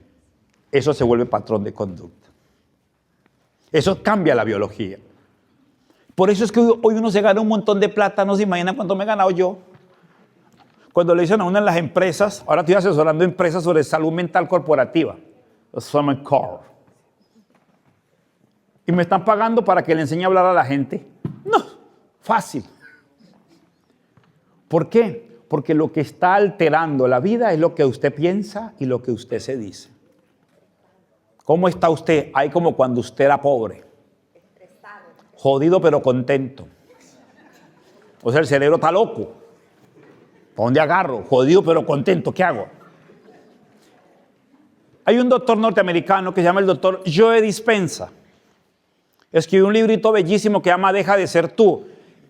eso se vuelve patrón de conducta. Eso cambia la biología. Por eso es que hoy uno se gana un montón de plata. No se imagina cuánto me he ganado yo. Cuando le dicen a una en las empresas, ahora estoy asesorando empresas sobre salud mental corporativa, los Summit Core. Y me están pagando para que le enseñe a hablar a la gente. No, fácil. ¿Por qué? Porque lo que está alterando la vida es lo que usted piensa y lo que usted se dice. ¿Cómo está usted? Ahí como cuando usted era pobre. Jodido pero contento. O sea, el cerebro está loco. ¿Para dónde agarro? Jodido pero contento. ¿Qué hago? Hay un doctor norteamericano que se llama el doctor Joe Dispenza. Escribió un librito bellísimo que se llama Deja de ser tú.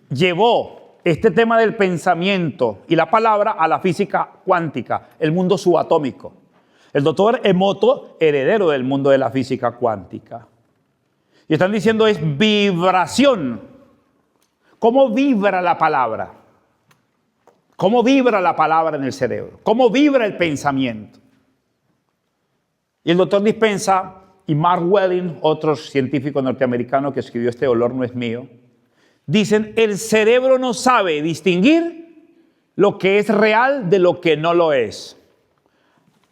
Llevó este tema del pensamiento y la palabra a la física cuántica, el mundo subatómico. El doctor Emoto, heredero del mundo de la física cuántica. Y están diciendo es vibración. ¿Cómo vibra la palabra? ¿Cómo vibra la palabra en el cerebro? ¿Cómo vibra el pensamiento? Y el doctor Dispenza y Mark Welling, otros científicos norteamericanos que escribió Este dolor no es mío, dicen, el cerebro no sabe distinguir lo que es real de lo que no lo es.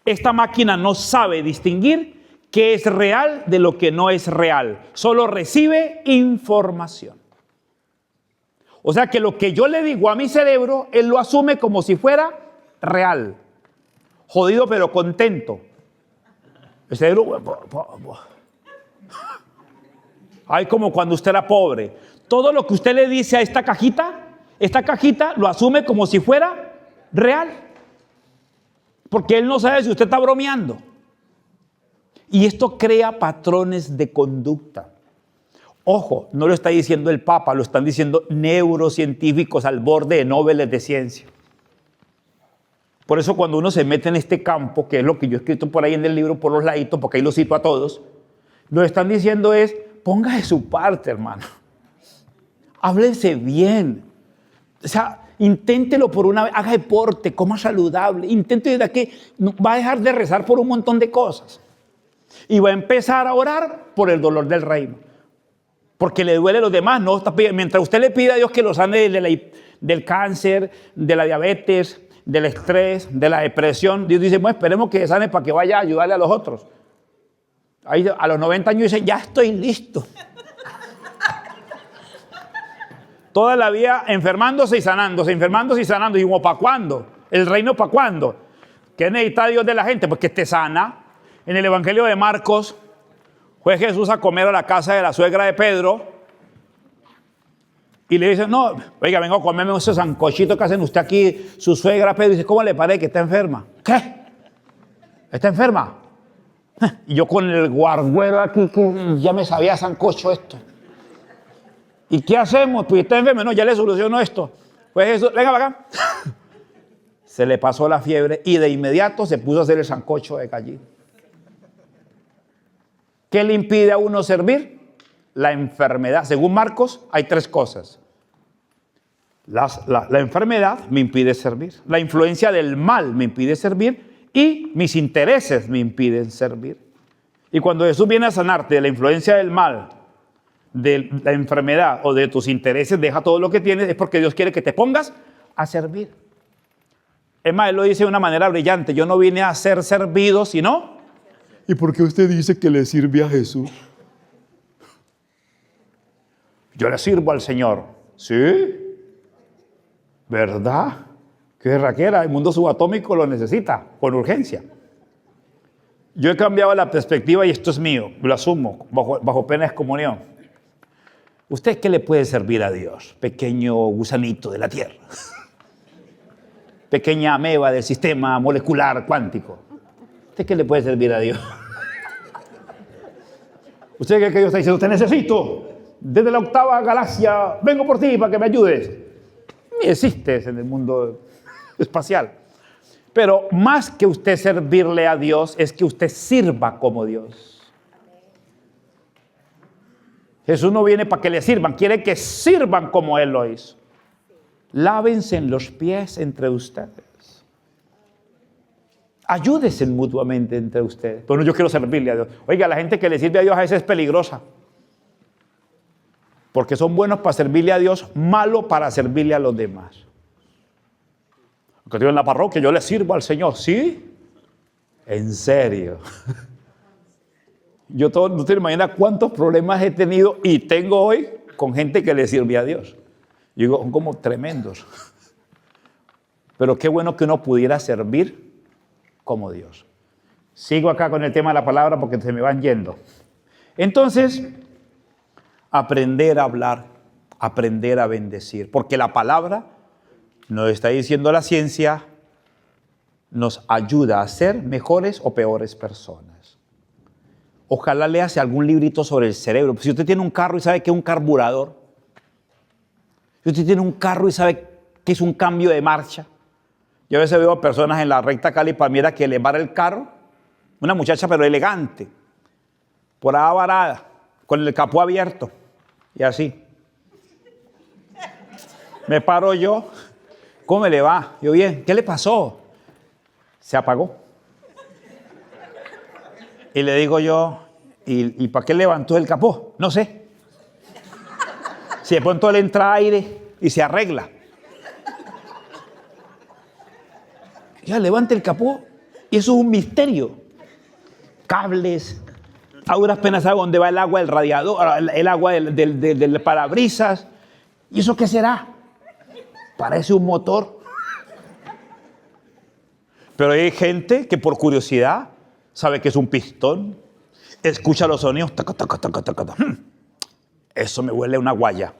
Esta máquina no sabe distinguir qué es real de lo que no es real. Solo recibe información. O sea que lo que yo le digo a mi cerebro, él lo asume como si fuera real. Jodido pero contento. El cerebro... Ay, como cuando usted era pobre. Todo lo que usted le dice a esta cajita lo asume como si fuera real. Porque él no sabe si usted está bromeando. Y esto crea patrones de conducta. Ojo, no lo está diciendo el Papa, lo están diciendo neurocientíficos al borde de Nobeles de ciencia. Por eso cuando uno se mete en este campo, que es lo que yo he escrito por ahí en el libro, por los laditos, porque ahí lo cito a todos, lo que están diciendo es, ponga de su parte, hermano. Háblese bien. O sea, inténtelo por una vez, haga deporte, coma saludable, intente desde aquí, va a dejar de rezar por un montón de cosas. Y va a empezar a orar por el dolor del reino. Porque le duele a los demás, no está pidiendo. Mientras usted le pide a Dios que lo sane del cáncer, de la diabetes, del estrés, de la depresión, Dios dice, bueno, esperemos que sane para que vaya a ayudarle a los otros. Ahí, a los 90 años dice, ya estoy listo. Toda la vida enfermándose y sanándose. Y como, ¿para cuándo? ¿El reino para cuándo? ¿Qué necesita Dios de la gente? Pues que esté sana. En el Evangelio de Marcos, fue Jesús a comer a la casa de la suegra de Pedro y le dice, no, oiga, vengo a comerme esos sancochitos que hacen usted aquí, su suegra. Pedro dice, ¿cómo le parece que está enferma? ¿Qué? ¿Está enferma? Y yo con el guarguero aquí, que ya me sabía sancocho esto. ¿Y qué hacemos? Pues está enferma, no, ya le soluciono esto. Pues Jesús, venga para acá. Se le pasó la fiebre y de inmediato se puso a hacer el sancocho de gallina. ¿Qué le impide a uno servir? La enfermedad. Según Marcos, hay tres cosas. La enfermedad me impide servir. La influencia del mal me impide servir. Y mis intereses me impiden servir. Y cuando Jesús viene a sanarte de la influencia del mal, de la enfermedad o de tus intereses, deja todo lo que tienes, es porque Dios quiere que te pongas a servir. Es más, Él lo dice de una manera brillante. Yo no vine a ser servido, sino... ¿Y por qué usted dice que le sirve a Jesús? Yo le sirvo al Señor. ¿Sí? ¿Verdad? Qué raquera, el mundo subatómico lo necesita con urgencia. Yo he cambiado la perspectiva y esto es mío, lo asumo, bajo pena de excomunión. ¿Usted qué le puede servir a Dios? Pequeño gusanito de la tierra. Pequeña ameba del sistema molecular cuántico. ¿Usted qué le puede servir a Dios? ¿Usted cree que Dios está diciendo, te necesito? Desde la octava galaxia, vengo por ti para que me ayudes. Ni existes en el mundo espacial. Pero más que usted servirle a Dios, es que usted sirva como Dios. Jesús no viene para que le sirvan, quiere que sirvan como Él lo hizo. Lávense en los pies entre ustedes. Ayúdense mutuamente entre ustedes. Pero no, yo quiero servirle a Dios. Oiga, la gente que le sirve a Dios a veces es peligrosa. Porque son buenos para servirle a Dios, malos para servirle a los demás. Porque digo en la parroquia, yo le sirvo al Señor. ¿Sí? En serio. Yo no te imaginas cuántos problemas he tenido y tengo hoy con gente que le sirve a Dios. Yo digo, son como tremendos. Pero qué bueno que uno pudiera servir como Dios. Sigo acá con el tema de la palabra porque se me van yendo. Entonces, aprender a hablar, aprender a bendecir, porque la palabra, nos está diciendo la ciencia, nos ayuda a ser mejores o peores personas. Ojalá leas algún librito sobre el cerebro. Si usted tiene un carro y sabe que es un carburador, si usted tiene un carro y sabe que es un cambio de marcha. Yo a veces veo personas en la recta Cali Palmira que le para el carro, una muchacha pero elegante, por ahí varada, con el capó abierto y así. Me paro yo, ¿cómo le va? Yo bien, ¿qué le pasó? Se apagó. Y le digo yo, ¿y para qué levantó el capó? No sé. Si de pronto le entra aire y se arregla. Ya levanta el capó y eso es un misterio. Cables, a duras penas sabe dónde va el agua del radiador, el agua del parabrisas. ¿Y eso qué será? Parece un motor. Pero hay gente que por curiosidad sabe que es un pistón, escucha los sonidos, taca, taca, taca, taca, taca. Eso me huele a una guaya.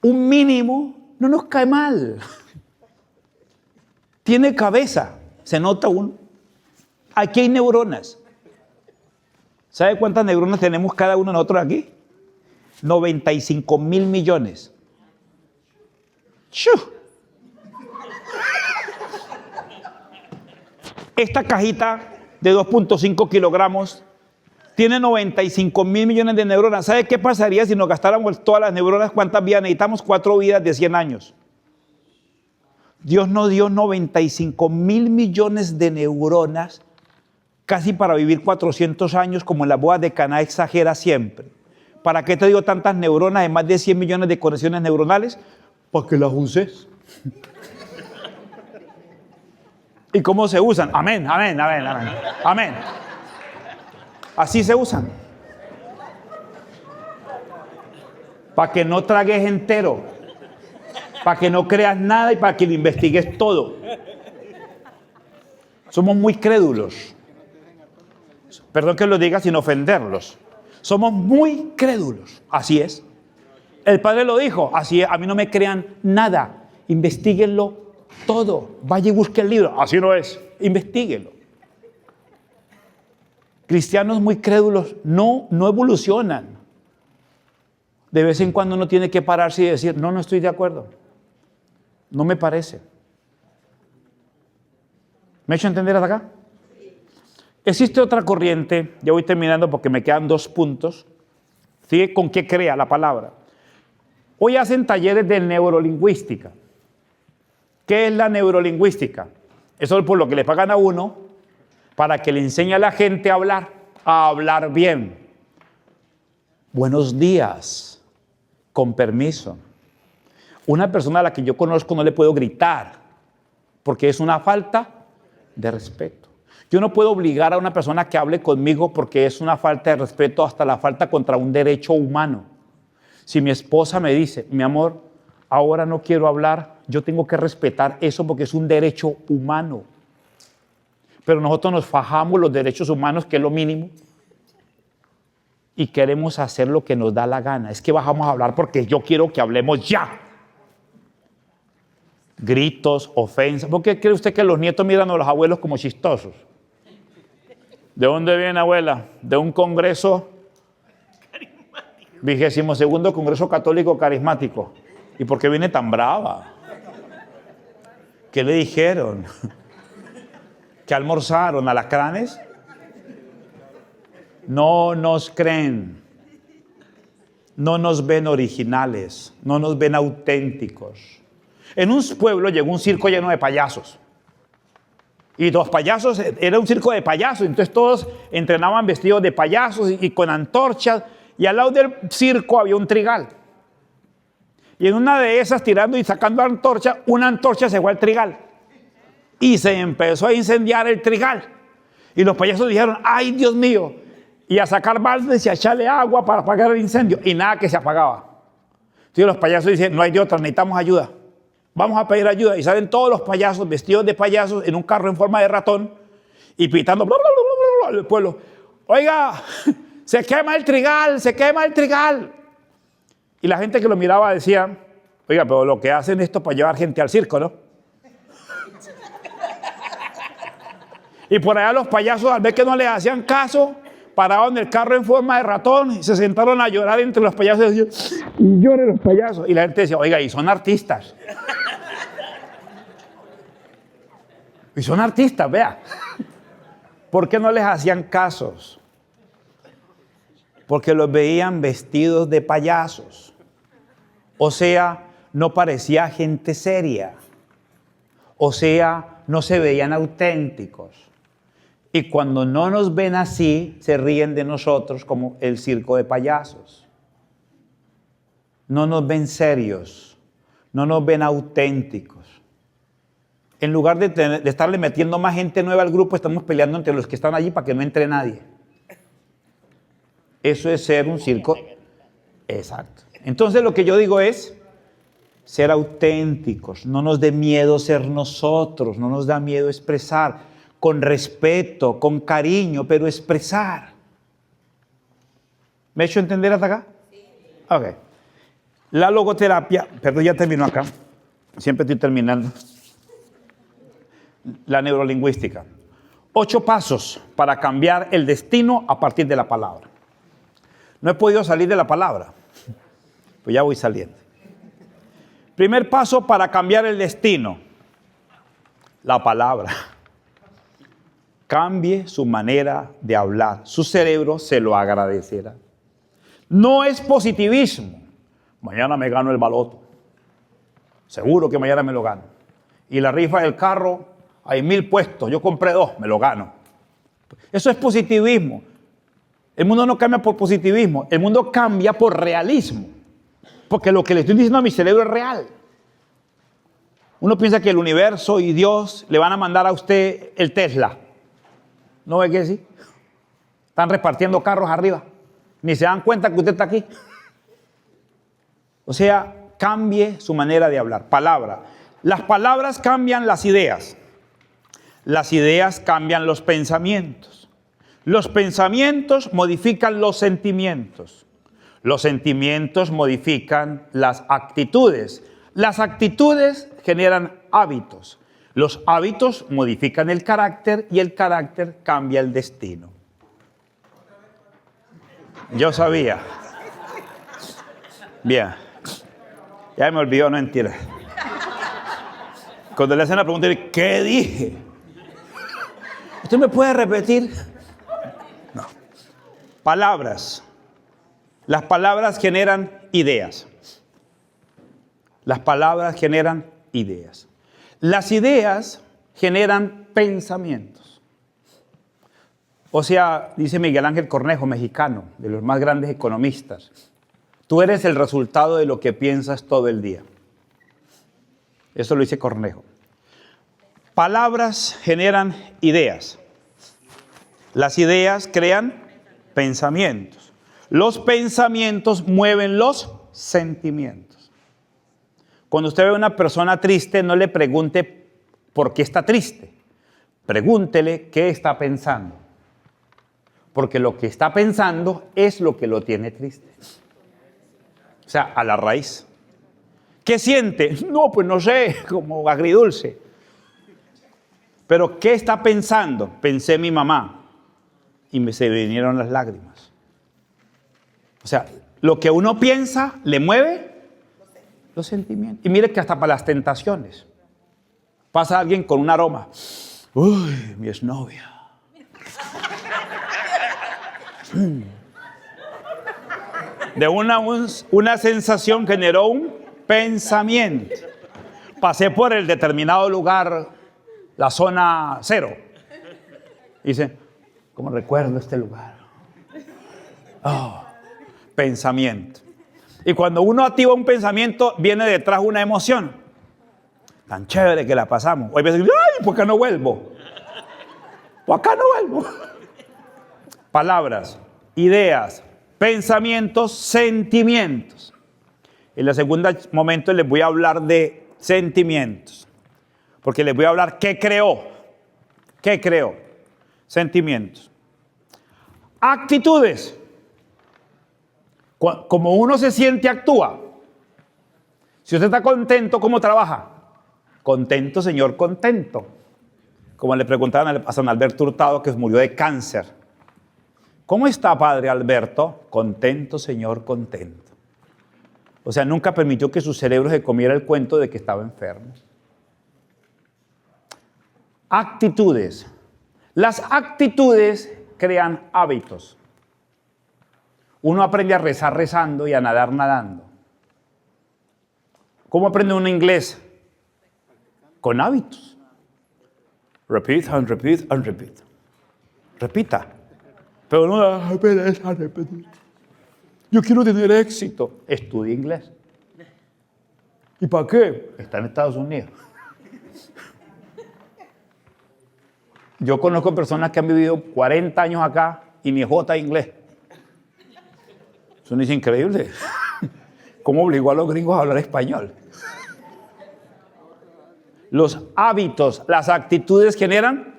Un mínimo no nos cae mal. Tiene cabeza, se nota uno. Aquí hay neuronas. ¿Sabe cuántas neuronas tenemos cada uno de nosotros aquí? 95,000 millones. ¡Chu! Esta cajita de 2.5 kilogramos tiene 95,000 millones de neuronas. ¿Sabe qué pasaría si nos gastáramos todas las neuronas? ¿Cuántas vidas necesitamos? 4 vidas de 100 años. Dios nos dio 95,000 millones de neuronas casi para vivir 400 años, como en las bodas de Caná exagera siempre. ¿Para qué te dio tantas neuronas de más de 100 millones de conexiones neuronales? Para que las uses. ¿Y cómo se usan? Amén, amén, amén, amén. Amén. Así se usan. Para que no tragues entero. Para que no creas nada y para que lo investigues todo. Somos muy crédulos. Perdón que lo diga sin ofenderlos. Somos muy crédulos. Así es. El Padre lo dijo. Así es. A mí no me crean nada. Investíguenlo todo. Vaya y busque el libro. Así no es. Investíguenlo. Cristianos muy crédulos no evolucionan. De vez en cuando uno tiene que pararse y decir, no estoy de acuerdo. No me parece. ¿Me he hecho entender hasta acá? Existe otra corriente, ya voy terminando porque me quedan 2 puntos. ¿Sí? ¿Con qué crea la palabra? Hoy hacen talleres de neurolingüística. ¿Qué es la neurolingüística? Eso es por lo que le pagan a uno para que le enseñe a la gente a hablar bien. Buenos días, con permiso. Una persona a la que yo conozco no le puedo gritar porque es una falta de respeto. Yo no puedo obligar a una persona que hable conmigo porque es una falta de respeto, hasta la falta contra un derecho humano. Si mi esposa me dice, mi amor, ahora no quiero hablar, yo tengo que respetar eso porque es un derecho humano. Pero nosotros nos fajamos los derechos humanos, que es lo mínimo, y queremos hacer lo que nos da la gana. Es que bajamos a hablar porque yo quiero que hablemos ya. Gritos, ofensas. ¿Por qué cree usted que los nietos miran a los abuelos como chistosos? ¿De dónde viene, abuela? De un congreso, 22º Congreso Católico Carismático. ¿Y por qué viene tan brava? ¿Qué le dijeron? ¿Que almorzaron alacranes? No nos creen, no nos ven originales, no nos ven auténticos. En un pueblo llegó un circo lleno de payasos. Y los payasos, era un circo de payasos, entonces todos entrenaban vestidos de payasos y con antorchas, y al lado del circo había un trigal. Y en una de esas, tirando y sacando antorcha, una antorcha se fue al trigal. Y se empezó a incendiar el trigal. Y los payasos dijeron, ¡ay, Dios mío! Y a sacar baldes y a echarle agua para apagar el incendio. Y nada, que se apagaba. Entonces los payasos dicen, no hay de otra, necesitamos ayuda. Vamos a pedir ayuda. Y salen todos los payasos vestidos de payasos en un carro en forma de ratón. y pitando el pueblo. Oiga, se quema el trigal, se quema el trigal. Y la gente que lo miraba decía, oiga, pero lo que hacen esto para llevar gente al circo, ¿no? Y por allá los payasos, al ver que no les hacían caso, pararon el carro en forma de ratón y se sentaron a llorar entre los payasos y decían, y lloren los payasos. Y la gente decía, oiga, y son artistas. Y son artistas, vea. ¿Por qué no les hacían casos? Porque los veían vestidos de payasos. O sea, no parecía gente seria. O sea, no se veían auténticos. Y cuando no nos ven así, se ríen de nosotros como el circo de payasos. No nos ven serios, no nos ven auténticos. En lugar de estarle metiendo más gente nueva al grupo, estamos peleando entre los que están allí para que no entre nadie. Eso es ser un circo. Exacto. Entonces lo que yo digo es ser auténticos. No nos dé miedo ser nosotros, no nos da miedo expresar. Con respeto, con cariño, pero expresar. ¿Me he hecho entender hasta acá? Sí. Ok. La logoterapia, perdón, ya termino acá. Siempre estoy terminando. La neurolingüística. 8 pasos para cambiar el destino a partir de la palabra. No he podido salir de la palabra. Pues ya voy saliendo. Primer paso para cambiar el destino. La palabra. Cambie su manera de hablar. Su cerebro se lo agradecerá. No es positivismo. Mañana me gano el baloto. Seguro que mañana me lo gano. Y la rifa del carro, hay 1000 puestos. Yo compré 2, me lo gano. Eso es positivismo. El mundo no cambia por positivismo. El mundo cambia por realismo. Porque lo que le estoy diciendo a mi cerebro es real. Uno piensa que el universo y Dios le van a mandar a usted el Tesla. ¿No ve que sí? Están repartiendo carros arriba. Ni se dan cuenta que usted está aquí. O sea, cambie su manera de hablar. Palabra. Las palabras cambian las ideas. Las ideas cambian los pensamientos. Los pensamientos modifican los sentimientos. Los sentimientos modifican las actitudes. Las actitudes generan hábitos. Los hábitos modifican el carácter y el carácter cambia el destino. Yo sabía. Bien. Ya me olvidó, no entiendo. Cuando le hacen la pregunta, ¿qué dije? ¿Usted me puede repetir? No. Palabras. Las palabras generan ideas. Las palabras generan ideas. Las ideas generan pensamientos. O sea, dice Miguel Ángel Cornejo, mexicano, de los más grandes economistas, tú eres el resultado de lo que piensas todo el día. Eso lo dice Cornejo. Palabras generan ideas. Las ideas crean pensamientos. Los pensamientos mueven los sentimientos. Cuando usted ve a una persona triste, no le pregunte por qué está triste. Pregúntele qué está pensando. Porque lo que está pensando es lo que lo tiene triste. O sea, a la raíz. ¿Qué siente? No, pues no sé, como agridulce. Pero ¿qué está pensando? Pensé en mi mamá y se me vinieron las lágrimas. O sea, lo que uno piensa le mueve los sentimientos. Y mire que hasta para las tentaciones. Pasa alguien con un aroma. Uy, mi exnovia. De una sensación generó un pensamiento. Pasé por el determinado lugar, la zona 0. Dice, ¿cómo recuerdo este lugar? Oh, pensamiento. Y cuando uno activa un pensamiento, viene detrás una emoción. Tan chévere que la pasamos. Hoy veces, ay, ¿por qué no vuelvo? ¿Por acá no vuelvo? Palabras, ideas, pensamientos, sentimientos. En el segundo momento les voy a hablar de sentimientos. Porque les voy a hablar qué creó. ¿Qué creó? Sentimientos. Actitudes. Como uno se siente, actúa. Si usted está contento, ¿cómo trabaja? Contento, señor, contento. Como le preguntaban a San Alberto Hurtado, que murió de cáncer. ¿Cómo está, padre Alberto? Contento, señor, contento. O sea, nunca permitió que su cerebro se comiera el cuento de que estaba enfermo. Actitudes. Las actitudes crean hábitos. Uno aprende a rezar rezando y a nadar nadando. ¿Cómo aprende uno inglés? Con hábitos. Repeat and repeat and repeat. Repita. Pero no pereza repetir. Yo quiero tener éxito. Estudie inglés. ¿Y para qué? Está en Estados Unidos. Yo conozco personas que han vivido 40 años acá y ni jota inglés. Eso no es increíble. ¿Cómo obligó a los gringos a hablar español? Los hábitos, las actitudes generan.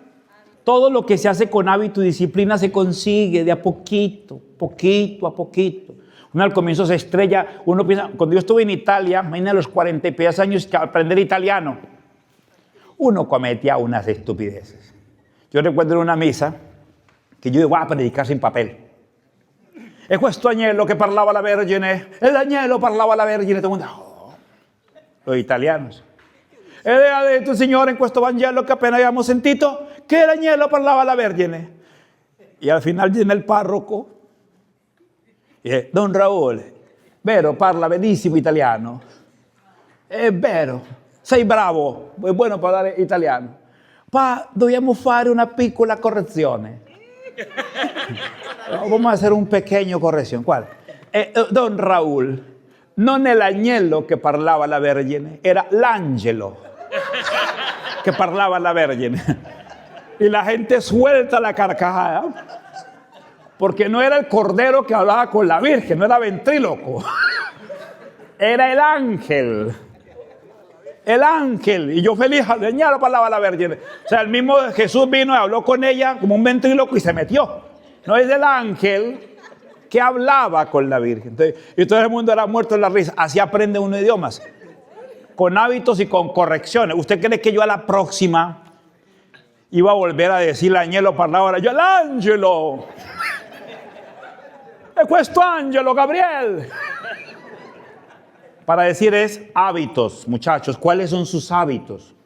Todo lo que se hace con hábito y disciplina se consigue de a poquito, poquito a poquito. Uno al comienzo se estrella. Uno piensa, cuando yo estuve en Italia, imagínate a los 40 y pies años que aprender italiano, uno cometía unas estupideces. Yo recuerdo en una misa que yo iba a predicar sin papel. E questo agnello che parlava la Vergine, el agnello parlava la Vergine, todo el mundo, oh, los italianos. Ed ha detto il Signore in questo Vangelo che appena abbiamo sentito che l'agnello parlava la Vergine. E al final viene il parroco e Don Raul, vero, parla benissimo italiano. È vero, sei bravo, è buono parlare italiano. Ma dobbiamo fare una piccola correzione. Vamos a hacer un pequeño corrección. ¿Cuál? Don Raúl, non è l'agnello che parlava la Vergine, era l'angelo que parlava la Vergine. Y la gente suelta la carcajada porque no era el cordero que hablaba con la Virgen, no era ventríloco. Era el ángel. El ángel. Y yo feliz, el agnello parlava la Vergine. O sea, el mismo Jesús vino y habló con ella como un ventríloco y se metió. No es el ángel que hablaba con la Virgen. Entonces, y todo el mundo era muerto en la risa. Así aprende uno idiomas. Con hábitos y con correcciones. ¿Usted cree que yo a la próxima iba a volver a decir l'agnello parlava? Yo, l'angelo. E questo angelo, Gabriel. Para decir es hábitos, muchachos. ¿Cuáles son sus hábitos?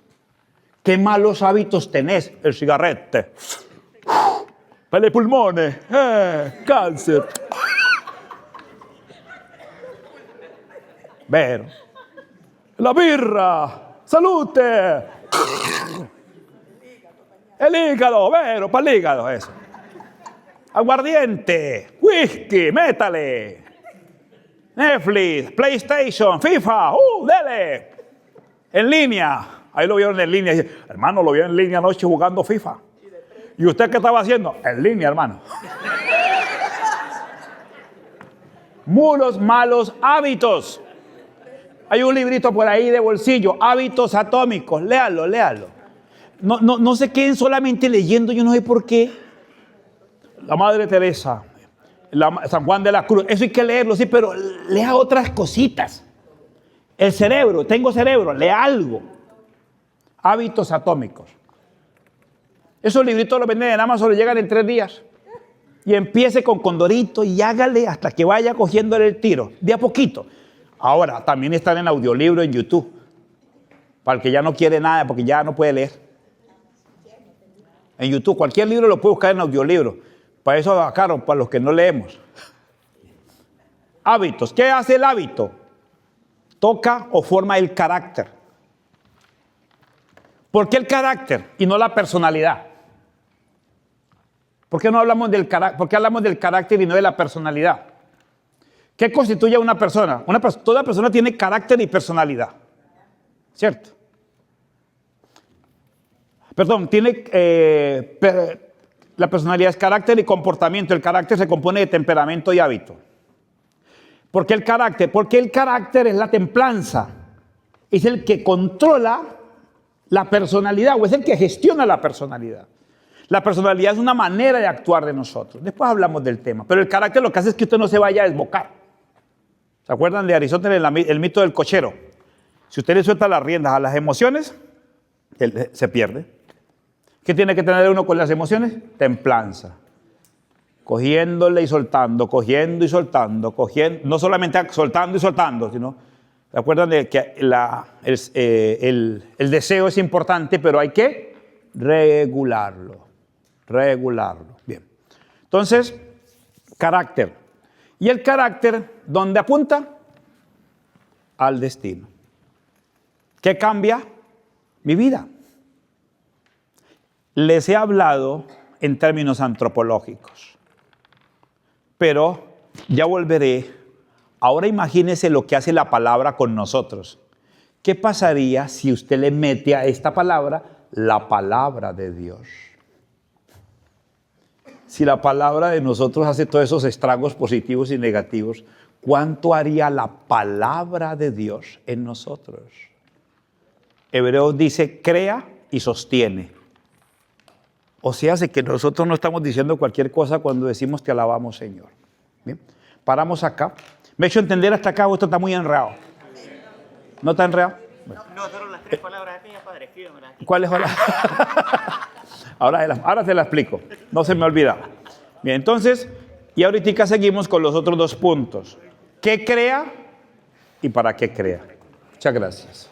¿Qué malos hábitos tenés? El cigarrete. Per i pulmoni, cáncer. Vero. La birra, salute. El hígado, vero, para el hígado, eso. Aguardiente, whisky, métale. Netflix, PlayStation, FIFA, dele. En línea, ahí lo vieron en línea. Hermano, lo vio en línea anoche jugando FIFA. ¿Y usted qué estaba haciendo? En línea, hermano. Muros malos hábitos. Hay un librito por ahí de bolsillo, Hábitos Atómicos. Léalo, léalo. No se queden solamente leyendo, yo no sé por qué. La Madre Teresa, San Juan de la Cruz, eso hay que leerlo, sí, pero lea otras cositas. El cerebro, tengo cerebro, lea algo. Hábitos Atómicos. Esos libritos los venden en Amazon, le llegan en 3 días. Y empiece con Condorito y hágale hasta que vaya cogiéndole el tiro, de a poquito. Ahora, también están en audiolibro en YouTube. Para el que ya no quiere nada, porque ya no puede leer. En YouTube, cualquier libro lo puede buscar en audiolibro. Para eso bajaron, para los que no leemos. Hábitos. ¿Qué hace el hábito? Toca o forma el carácter. ¿Por qué el carácter y no la personalidad? ¿Por qué no hablamos del carácter? ¿Por qué hablamos del carácter y no de la personalidad? ¿Qué constituye a una persona? Toda persona tiene carácter y personalidad. ¿Cierto? Perdón, tiene la personalidad es carácter y comportamiento. El carácter se compone de temperamento y hábito. ¿Por qué el carácter? Porque el carácter es la templanza. Es el que controla la personalidad o es el que gestiona la personalidad. La personalidad es una manera de actuar de nosotros. Después hablamos del tema. Pero el carácter lo que hace es que usted no se vaya a desbocar. ¿Se acuerdan de Aristóteles, el mito del cochero? Si usted le suelta las riendas a las emociones, él se pierde. ¿Qué tiene que tener uno con las emociones? Templanza. Cogiéndole y soltando, cogiendo y soltando, cogiendo, no solamente soltando y soltando, sino, ¿se acuerdan de que el deseo es importante, pero hay que regularlo? Regularlo. Bien. Entonces, carácter. ¿Y el carácter dónde apunta? Al destino. ¿Qué cambia? Mi vida. Les he hablado en términos antropológicos, pero ya volveré. Ahora imagínese lo que hace la palabra con nosotros. ¿Qué pasaría si usted le mete a esta palabra la palabra de Dios? Si la palabra de nosotros hace todos esos estragos positivos y negativos, ¿cuánto haría la palabra de Dios en nosotros? Hebreos dice, crea y sostiene. O sea, hace que nosotros no estamos diciendo cualquier cosa cuando decimos te alabamos, Señor. Bien, paramos acá. ¿Me he hecho entender hasta acá o esto está muy enredado? ¿No está enredado? Bueno. No, solo las 3 palabras aquellas, padre, escríbemelas aquí. ¿Cuáles son las? Ahora se la explico. No se me olvida. Bien, entonces, y ahorita seguimos con los otros 2 puntos. ¿Qué crea y para qué crea? Muchas gracias.